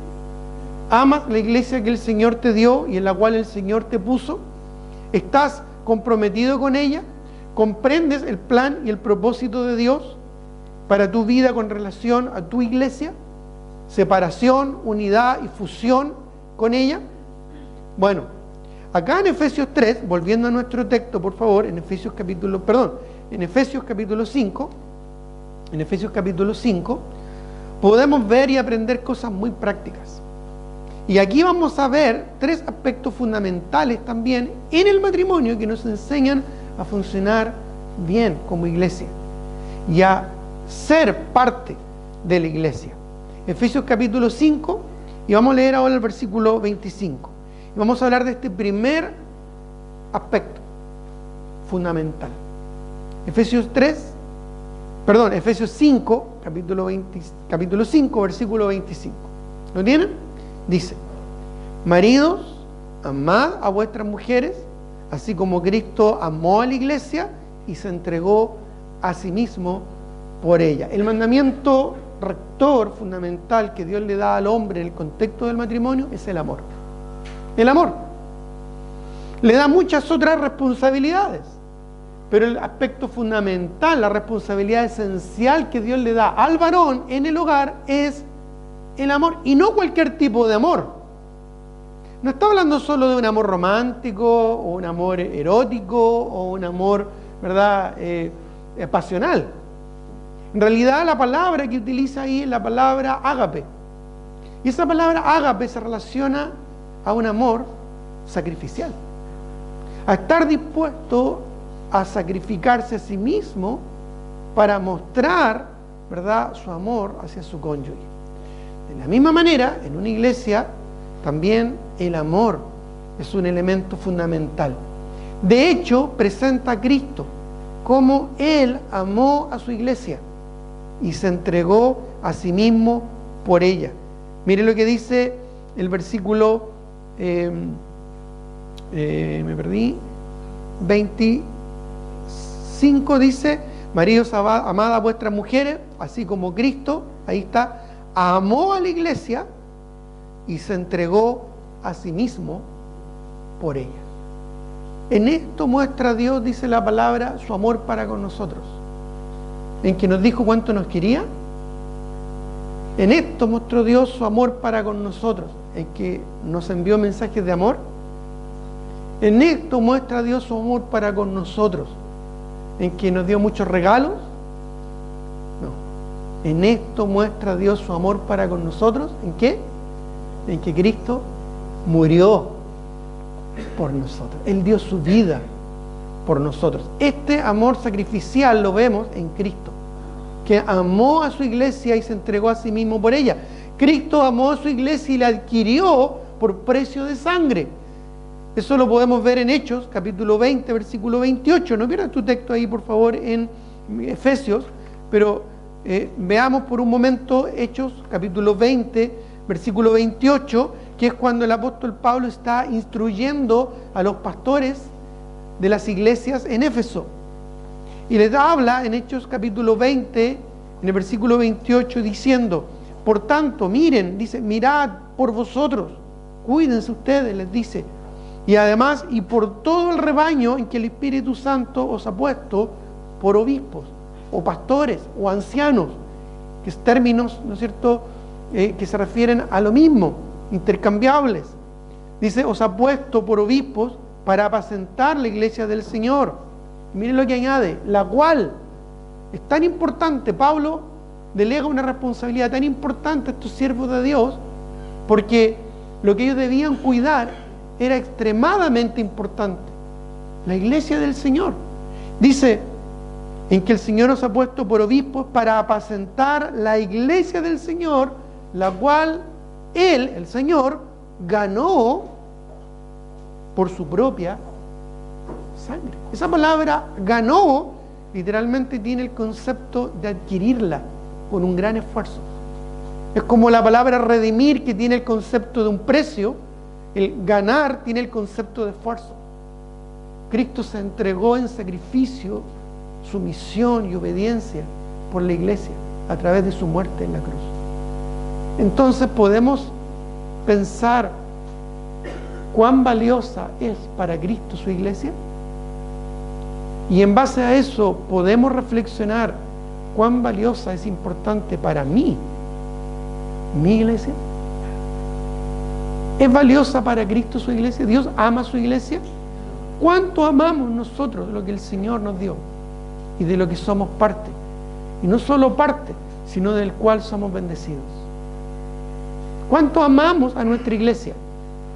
¿Amas la iglesia que el Señor te dio y en la cual el Señor te puso? ¿Estás comprometido con ella? ¿Comprendes el plan y el propósito de Dios para tu vida con relación a tu iglesia? Separación, unidad y fusión con ella. Bueno, acá en Efesios 3, volviendo a nuestro texto, por favor, en Efesios capítulo 5, podemos ver y aprender cosas muy prácticas. Y aquí vamos a ver tres aspectos fundamentales también en el matrimonio que nos enseñan a funcionar bien como iglesia y a ser parte de la iglesia. Efesios capítulo 5, y vamos a leer ahora el versículo 25. Y vamos a hablar de este primer aspecto fundamental. Efesios 5, capítulo 5, versículo 25. ¿Lo tienen? Dice: maridos, amad a vuestras mujeres, así como Cristo amó a la iglesia y se entregó a sí mismo por ella. El mandamiento rector fundamental que Dios le da al hombre en el contexto del matrimonio es el amor. El amor. Le da muchas otras responsabilidades, pero el aspecto fundamental, la responsabilidad esencial que Dios le da al varón en el hogar es el amor, y no cualquier tipo de amor. No está hablando solo de un amor romántico, o un amor erótico, o un amor, ¿verdad?, pasional. En realidad la palabra que utiliza ahí es la palabra ágape. Y esa palabra ágape se relaciona a un amor sacrificial. A estar dispuesto a sacrificarse a sí mismo para mostrar, ¿verdad?, su amor hacia su cónyuge. De la misma manera, en una iglesia, también el amor es un elemento fundamental. De hecho, presenta a Cristo como Él amó a su iglesia y se entregó a sí mismo por ella. Mire lo que dice el versículo 25, dice: maridos, amad a vuestras mujeres, así como Cristo, ahí está, amó a la iglesia y se entregó a sí mismo por ella. En esto muestra Dios, dice la palabra, su amor para con nosotros. En que nos dijo cuánto nos quería. En esto mostró Dios su amor para con nosotros, en que nos envió mensajes de amor. En esto muestra Dios su amor para con nosotros, en que nos dio muchos regalos. No. En esto muestra Dios su amor para con nosotros. ¿En qué? En que Cristo murió por nosotros. Él dio su vida por nosotros. Este amor sacrificial lo vemos en Cristo, que amó a su iglesia y se entregó a sí mismo por ella. Cristo amó a su iglesia y la adquirió por precio de sangre. Eso lo podemos ver en Hechos, capítulo 20, versículo 28. No pierdas tu texto ahí, por favor, en Efesios, pero veamos por un momento Hechos, capítulo 20, versículo 28, que es cuando el apóstol Pablo está instruyendo a los pastores de las iglesias en Éfeso. Y les habla en Hechos capítulo 20, en el versículo 28, diciendo: por tanto, miren, dice, mirad por vosotros, cuídense ustedes, les dice, y además, y por todo el rebaño en que el Espíritu Santo os ha puesto por obispos, o pastores, o ancianos, que es términos, ¿no es cierto?, que se refieren a lo mismo, intercambiables. Dice, os ha puesto por obispos para apacentar la iglesia del Señor. Y miren lo que añade, la cual es tan importante. Pablo delega una responsabilidad tan importante a estos siervos de Dios, porque lo que ellos debían cuidar era extremadamente importante. La iglesia del Señor. Dice, en que el Señor nos ha puesto por obispos para apacentar la iglesia del Señor, la cual Él, el Señor, ganó por su propia sangre. Esa palabra ganó literalmente tiene el concepto de adquirirla con un gran esfuerzo. Es como la palabra redimir, que tiene el concepto de un precio. El ganar tiene el concepto de esfuerzo. Cristo se entregó en sacrificio, sumisión y obediencia por la iglesia a través de su muerte en la cruz. Entonces podemos pensar cuán valiosa es para Cristo su iglesia, y en base a eso podemos reflexionar cuán valiosa es importante para mí mi iglesia. ¿Es valiosa para Cristo su iglesia? ¿Dios ama su iglesia? ¿Cuánto amamos nosotros de lo que el Señor nos dio y de lo que somos parte? Y no solo parte, sino del cual somos bendecidos. ¿Cuánto amamos a nuestra iglesia?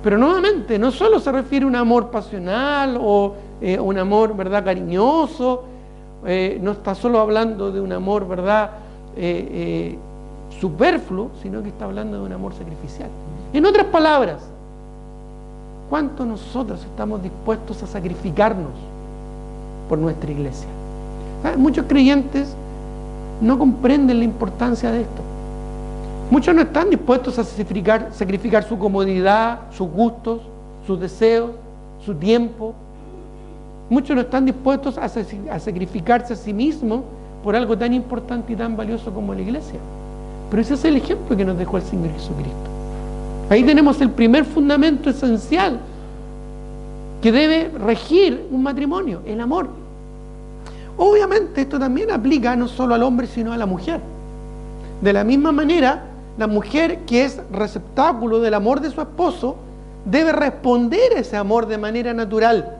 Pero nuevamente, no solo se refiere a un amor pasional o un amor, ¿verdad?, cariñoso. No está solo hablando de un amor, ¿verdad?, superfluo, sino que está hablando de un amor sacrificial. En otras palabras, ¿cuánto nosotros estamos dispuestos a sacrificarnos por nuestra iglesia? ¿Saben? Muchos creyentes no comprenden la importancia de esto. Muchos no están dispuestos a sacrificar su comodidad, sus gustos, sus deseos, su tiempo. Muchos no están dispuestos a sacrificarse a sí mismos por algo tan importante y tan valioso como la iglesia. Pero ese es el ejemplo que nos dejó el Señor Jesucristo. Ahí tenemos el primer fundamento esencial que debe regir un matrimonio, el amor. Obviamente esto también aplica no solo al hombre, sino a la mujer. De la misma manera, la mujer que es receptáculo del amor de su esposo debe responder a ese amor de manera natural.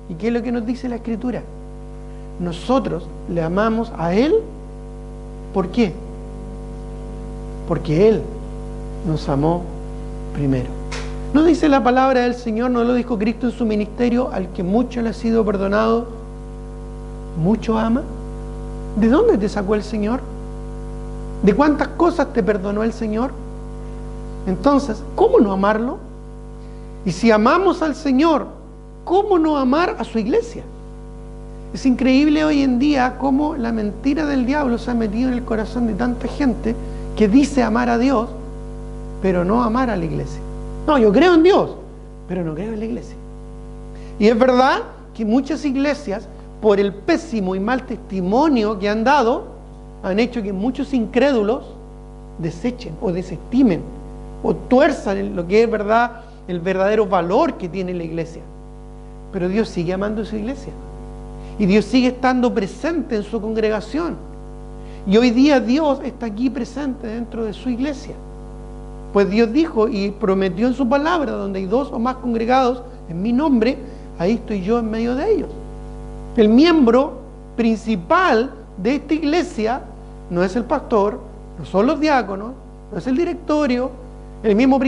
¿Y qué es lo que nos dice la Escritura? Nosotros le amamos a Él. ¿Por qué? Porque Él nos amó primero. ¿No dice la palabra del Señor, no lo dijo Cristo en su ministerio, al que mucho le ha sido perdonado, mucho ama? ¿De dónde te sacó el Señor? ¿De cuántas cosas te perdonó el Señor? Entonces, ¿cómo no amarlo? Y si amamos al Señor, ¿cómo no amar a su iglesia? Es increíble hoy en día cómo la mentira del diablo se ha metido en el corazón de tanta gente que dice amar a Dios, pero no amar a la iglesia. No, yo creo en Dios, pero no creo en la iglesia. Y es verdad que muchas iglesias, por el pésimo y mal testimonio que han dado, han hecho que muchos incrédulos desechen o desestimen o tuerzan lo que es verdad, el verdadero valor que tiene la iglesia. Pero Dios sigue amando a su iglesia y Dios sigue estando presente en su congregación, y hoy día Dios está aquí presente dentro de su iglesia, pues Dios dijo y prometió en su palabra: donde hay 2 o más congregados en mi nombre, ahí estoy yo en medio de ellos. El miembro principal de esta iglesia no es el pastor, no son los diáconos, no es el directorio. El mismo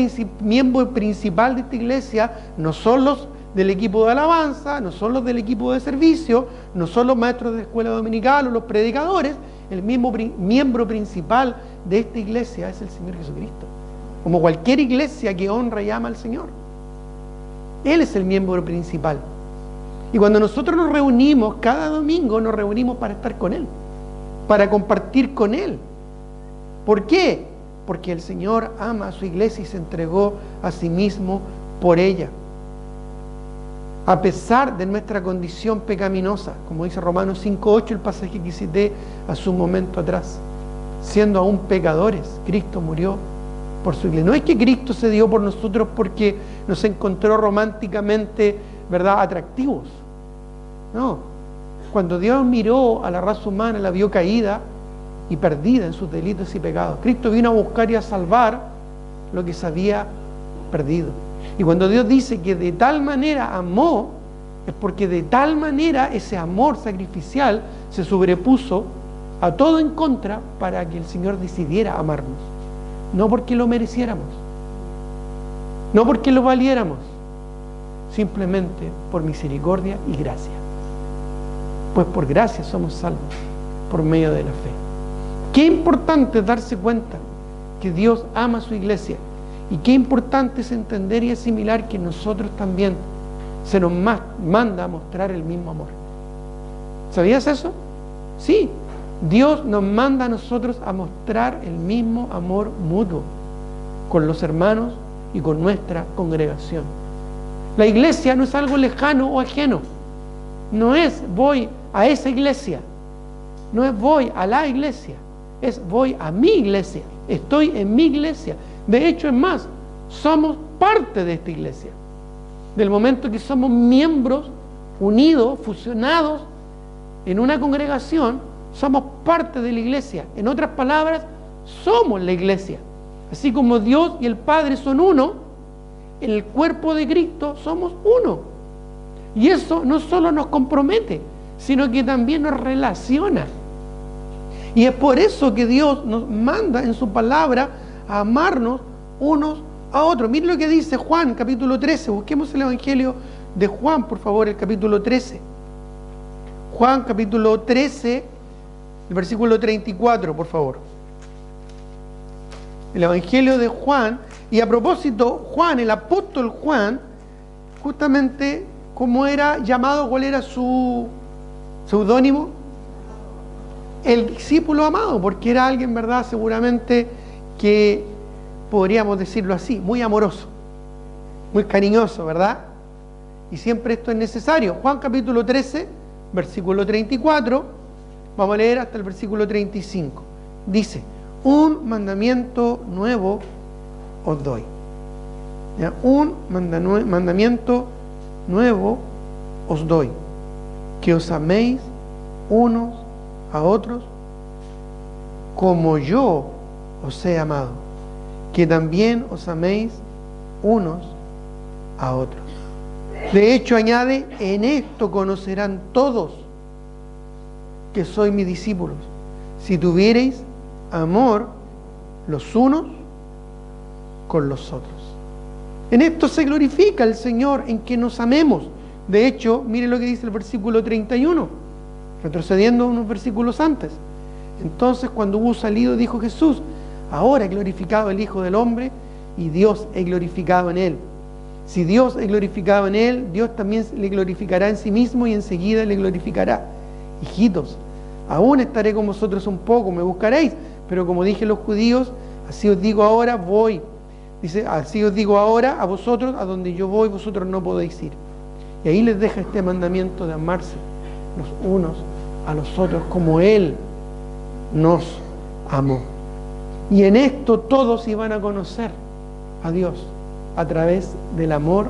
miembro principal de esta iglesia no son los del equipo de alabanza, no son los del equipo de servicio, no son los maestros de escuela dominical o los predicadores. El mismo miembro principal de esta iglesia es el Señor Jesucristo, como cualquier iglesia que honra y ama al Señor. Él es el miembro principal. Y cuando nosotros nos reunimos cada domingo, nos reunimos para estar con Él, para compartir con Él. ¿Por qué? Porque el Señor ama a su iglesia y se entregó a sí mismo por ella. A pesar de nuestra condición pecaminosa, como dice Romanos 5:8, el pasaje que cité hace un momento atrás, siendo aún pecadores, Cristo murió por su iglesia. No es que Cristo se dio por nosotros porque nos encontró románticamente, ¿verdad?, atractivos. No. Cuando Dios miró a la raza humana, la vio caída y perdida en sus delitos y pecados. Cristo vino a buscar y a salvar lo que se había perdido. Y cuando Dios dice que de tal manera amó, es porque de tal manera ese amor sacrificial se sobrepuso a todo en contra para que el Señor decidiera amarnos. No porque lo mereciéramos, no porque lo valiéramos, simplemente por misericordia y gracia. Pues por gracia somos salvos, por medio de la fe. Qué importante es darse cuenta que Dios ama a su iglesia, y qué importante es entender y asimilar que nosotros también se nos manda a mostrar el mismo amor. ¿Sabías eso? Sí, Dios nos manda a nosotros a mostrar el mismo amor mutuo con los hermanos y con nuestra congregación. La iglesia no es algo lejano o ajeno. No es voy a esa iglesia, no es voy a la iglesia, es voy a mi iglesia, estoy en mi iglesia. De hecho, es más, somos parte de esta iglesia. Del momento que somos miembros unidos, fusionados en una congregación, somos parte de la iglesia. En otras palabras, somos la iglesia. Así como Dios y el Padre son uno, en el cuerpo de Cristo somos uno. Y eso no solo nos compromete, sino que también nos relaciona. Y es por eso que Dios nos manda en su palabra a amarnos unos a otros. Miren lo que dice Juan, capítulo 13. Busquemos el Evangelio de Juan, por favor, el capítulo 13. Juan, capítulo 13, el versículo 34, por favor. El Evangelio de Juan. Y a propósito, Juan, el apóstol Juan, justamente, ¿cómo era llamado? ¿Cuál era su seudónimo? El discípulo amado, porque era alguien, ¿verdad?, seguramente que podríamos decirlo así, muy amoroso, muy cariñoso, ¿verdad? Y siempre esto es necesario. Juan capítulo 13, versículo 34, vamos a leer hasta el versículo 35. Dice: un mandamiento nuevo os doy, Ya, un mandamiento nuevo os doy, que os améis unos a otros como yo os he amado, que también os améis unos a otros. De hecho, añade, en esto conocerán todos que sois mis discípulos, si tuviereis amor los unos con los otros. En esto se glorifica el Señor, en que nos amemos. De hecho, mire lo que dice el versículo 31, retrocediendo unos versículos antes. Entonces, cuando hubo salido, dijo Jesús, ahora he glorificado el Hijo del Hombre y Dios es glorificado en él. Si Dios es glorificado en él, Dios también le glorificará en sí mismo y enseguida le glorificará. Hijitos, aún estaré con vosotros un poco, me buscaréis, pero como dije a los judíos, así os digo ahora, voy. Dice, así os digo ahora a vosotros, a donde yo voy, vosotros no podéis ir. Y ahí les deja este mandamiento de amarse los unos a los otros como Él nos amó. Y en esto todos iban a conocer a Dios a través del amor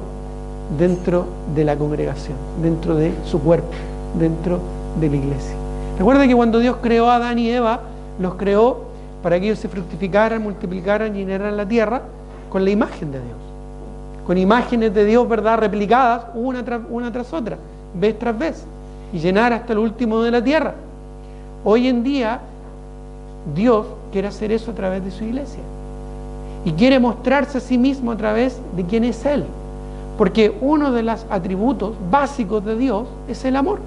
dentro de la congregación, dentro de su cuerpo, dentro de la iglesia. Recuerda que cuando Dios creó a Adán y Eva, los creó para que ellos se fructificaran, multiplicaran, llenaran la tierra con la imagen de Dios, con imágenes de Dios, ¿verdad?, replicadas una tras otra, vez tras vez, y llenar hasta el último de la tierra. Hoy en día Dios quiere hacer eso a través de su iglesia y quiere mostrarse a sí mismo a través de quién es Él, porque uno de los atributos básicos de Dios es el amor.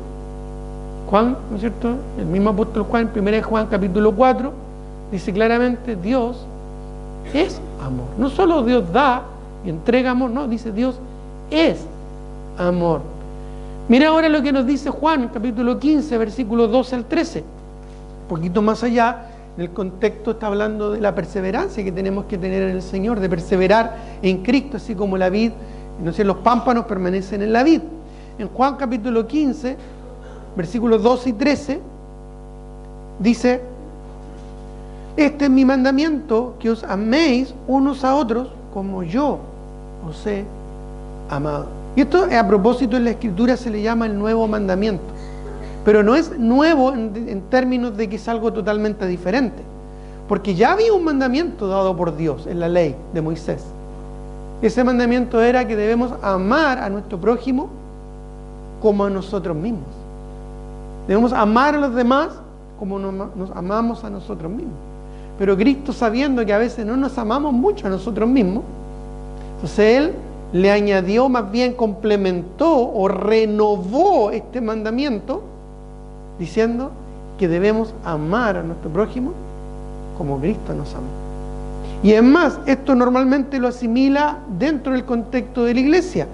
Juan, ¿no es cierto?, el mismo apóstol Juan, en 1 Juan capítulo 4, dice claramente, Dios es amor. No solo Dios da y entrega amor, no, dice Dios es amor. Mira ahora lo que nos dice Juan, capítulo 15, versículos 12 al 13. Un poquito más allá, en el contexto está hablando de la perseverancia que tenemos que tener en el Señor, de perseverar en Cristo, así como la vid, no sé, los pámpanos permanecen en la vid. En Juan capítulo 15, versículos 12 y 13, dice, este es mi mandamiento, que os améis unos a otros como yo os he amado. Y esto a propósito en la Escritura se le llama el nuevo mandamiento, pero no es nuevo en términos de que es algo totalmente diferente, porque ya había un mandamiento dado por Dios en la ley de Moisés. Ese mandamiento era que debemos amar a nuestro prójimo como a nosotros mismos. Debemos amar a los demás como nos amamos a nosotros mismos. Pero Cristo, sabiendo que a veces no nos amamos mucho a nosotros mismos, entonces Él le añadió, más bien complementó o renovó este mandamiento, diciendo que debemos amar a nuestro prójimo como Cristo nos amó. Y es más, esto normalmente lo asimila dentro del contexto de la iglesia,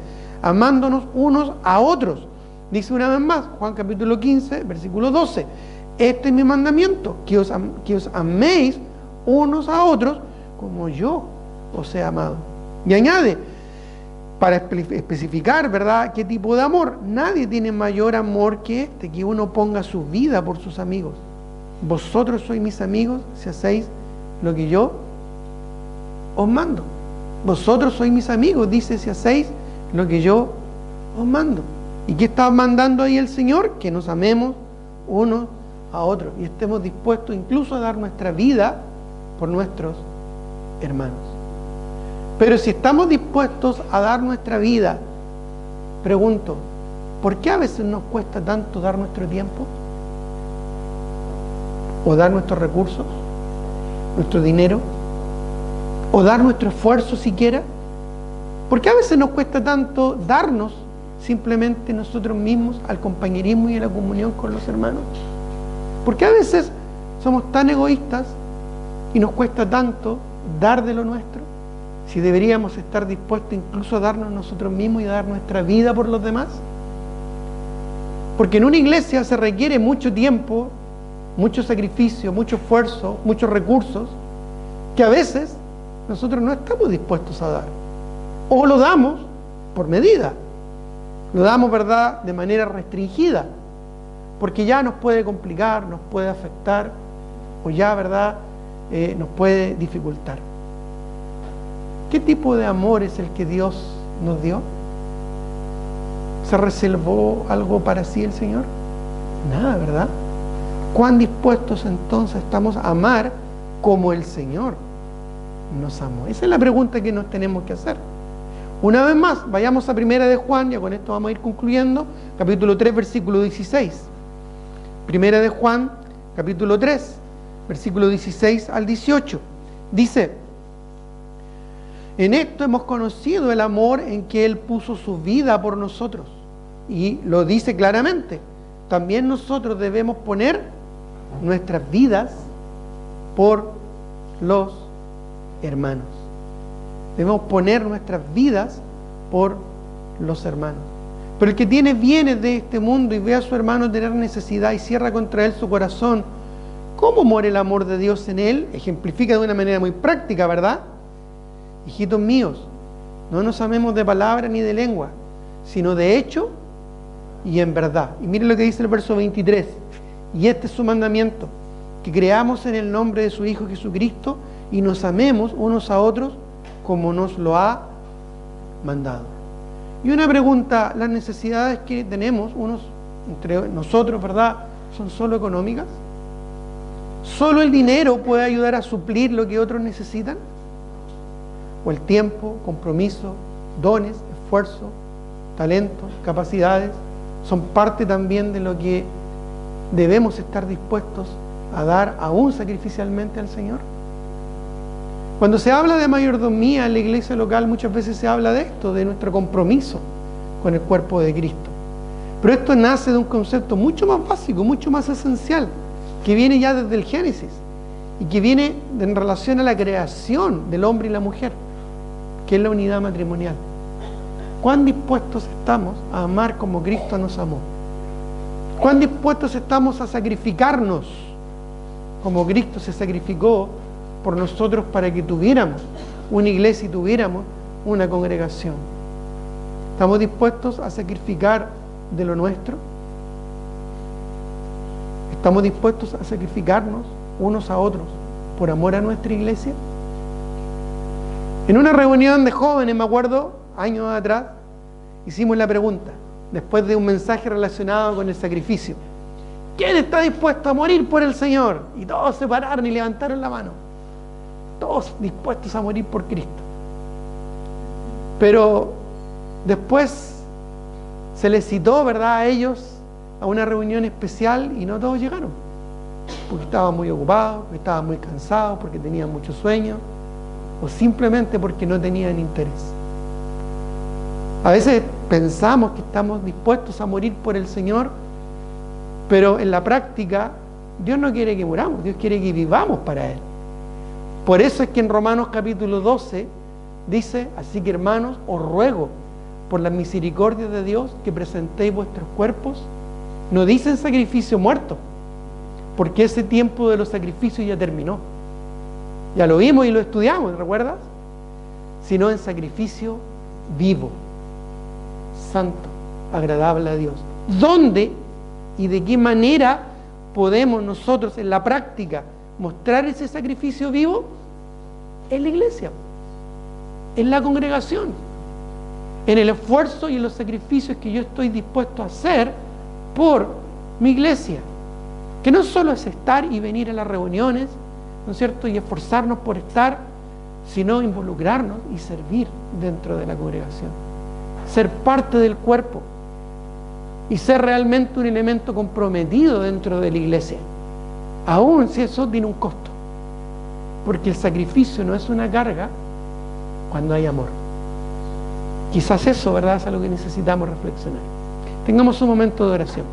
amándonos unos a otros. Dice una vez más, Juan capítulo 15, versículo 12, este es mi mandamiento, que os améis unos a otros como yo os he amado. Y añade, para especificar, ¿verdad?, qué tipo de amor. Nadie tiene mayor amor que este, que uno ponga su vida por sus amigos. Vosotros sois mis amigos si hacéis lo que yo os mando. Vosotros sois mis amigos, dice, si hacéis lo que yo os mando. ¿Y qué está mandando ahí el Señor? Que nos amemos unos a otros y estemos dispuestos incluso a dar nuestra vida por nuestros hermanos. Pero si estamos dispuestos a dar nuestra vida, pregunto, ¿por qué a veces nos cuesta tanto dar nuestro tiempo? ¿O dar nuestros recursos? ¿Nuestro dinero? ¿O dar nuestro esfuerzo siquiera? ¿Por qué a veces nos cuesta tanto darnos simplemente nosotros mismos al compañerismo y a la comunión con los hermanos? ¿Por qué a veces somos tan egoístas y nos cuesta tanto dar de lo nuestro, si deberíamos estar dispuestos incluso a darnos nosotros mismos y a dar nuestra vida por los demás? Porque en una iglesia se requiere mucho tiempo, mucho sacrificio, mucho esfuerzo, muchos recursos, que a veces nosotros no estamos dispuestos a dar. O lo damos por medida, lo damos, ¿verdad?, de manera restringida, porque ya nos puede complicar, nos puede afectar, o ya, ¿verdad?, nos puede dificultar. ¿Qué tipo de amor es el que Dios nos dio? ¿Se reservó algo para sí el Señor? Nada, ¿verdad? ¿Cuán dispuestos entonces estamos a amar como el Señor nos amó? Esa es la pregunta que nos tenemos que hacer. Una vez más, vayamos a Primera de Juan, ya con esto vamos a ir concluyendo, capítulo 3, versículo 16. Primera de Juan, capítulo 3, versículo 16 al 18. Dice: en esto hemos conocido el amor en que Él puso su vida por nosotros. Y lo dice claramente. También nosotros debemos poner nuestras vidas por los hermanos. Debemos poner nuestras vidas por los hermanos. Pero el que tiene bienes de este mundo y ve a su hermano tener necesidad y cierra contra él su corazón, ¿cómo muere el amor de Dios en él? Ejemplifica de una manera muy práctica, ¿verdad? Hijitos míos, no nos amemos de palabra ni de lengua, sino de hecho y en verdad. Y miren lo que dice el verso 23. Y este es su mandamiento, que creamos en el nombre de su Hijo Jesucristo y nos amemos unos a otros como nos lo ha mandado. Y una pregunta: ¿las necesidades que tenemos unos entre nosotros, ¿verdad?, son solo económicas? ¿Solo el dinero puede ayudar a suplir lo que otros necesitan? ¿O el tiempo, compromiso, dones, esfuerzo, talentos, capacidades son parte también de lo que debemos estar dispuestos a dar aún sacrificialmente al Señor? Cuando se habla de mayordomía en la iglesia local, muchas veces se habla de esto, de nuestro compromiso con el cuerpo de Cristo. Pero esto nace de un concepto mucho más básico, mucho más esencial, que viene ya desde el Génesis y que viene en relación a la creación del hombre y la mujer, que es la unidad matrimonial. ¿Cuán dispuestos estamos a amar como Cristo nos amó? ¿Cuán dispuestos estamos a sacrificarnos como Cristo se sacrificó por nosotros para que tuviéramos una iglesia y tuviéramos una congregación? ¿Estamos dispuestos a sacrificar de lo nuestro? ¿Estamos dispuestos a sacrificarnos unos a otros por amor a nuestra iglesia? En una reunión de jóvenes, me acuerdo, años atrás, hicimos la pregunta, después de un mensaje relacionado con el sacrificio: ¿quién está dispuesto a morir por el Señor? Y todos se pararon y levantaron la mano. Todos dispuestos a morir por Cristo. Pero después se les citó, ¿verdad?, a ellos a una reunión especial y no todos llegaron, porque estaban muy ocupados, porque estaban muy cansados, porque tenían mucho sueño, o simplemente porque no tenían interés. A veces pensamos que estamos dispuestos a morir por el Señor, pero en la práctica Dios no quiere que muramos, Dios quiere que vivamos para Él. Por eso es que en Romanos capítulo 12 dice: así que, hermanos, os ruego por la misericordia de Dios que presentéis vuestros cuerpos, no dice en sacrificio muerto, porque ese tiempo de los sacrificios ya terminó. Ya lo vimos y lo estudiamos, ¿recuerdas? Sino en sacrificio vivo, santo, agradable a Dios. ¿Dónde y de qué manera podemos nosotros en la práctica mostrar ese sacrificio vivo? En la iglesia, en la congregación, en el esfuerzo y en los sacrificios que yo estoy dispuesto a hacer por mi iglesia, que no solo es estar y venir a las reuniones, ¿no es cierto?, y esforzarnos por estar, sino involucrarnos y servir dentro de la congregación, ser parte del cuerpo y ser realmente un elemento comprometido dentro de la iglesia, aun si eso tiene un costo, porque el sacrificio no es una carga cuando hay amor. Quizás eso, ¿verdad?, es algo que necesitamos reflexionar. Tengamos un momento de oración.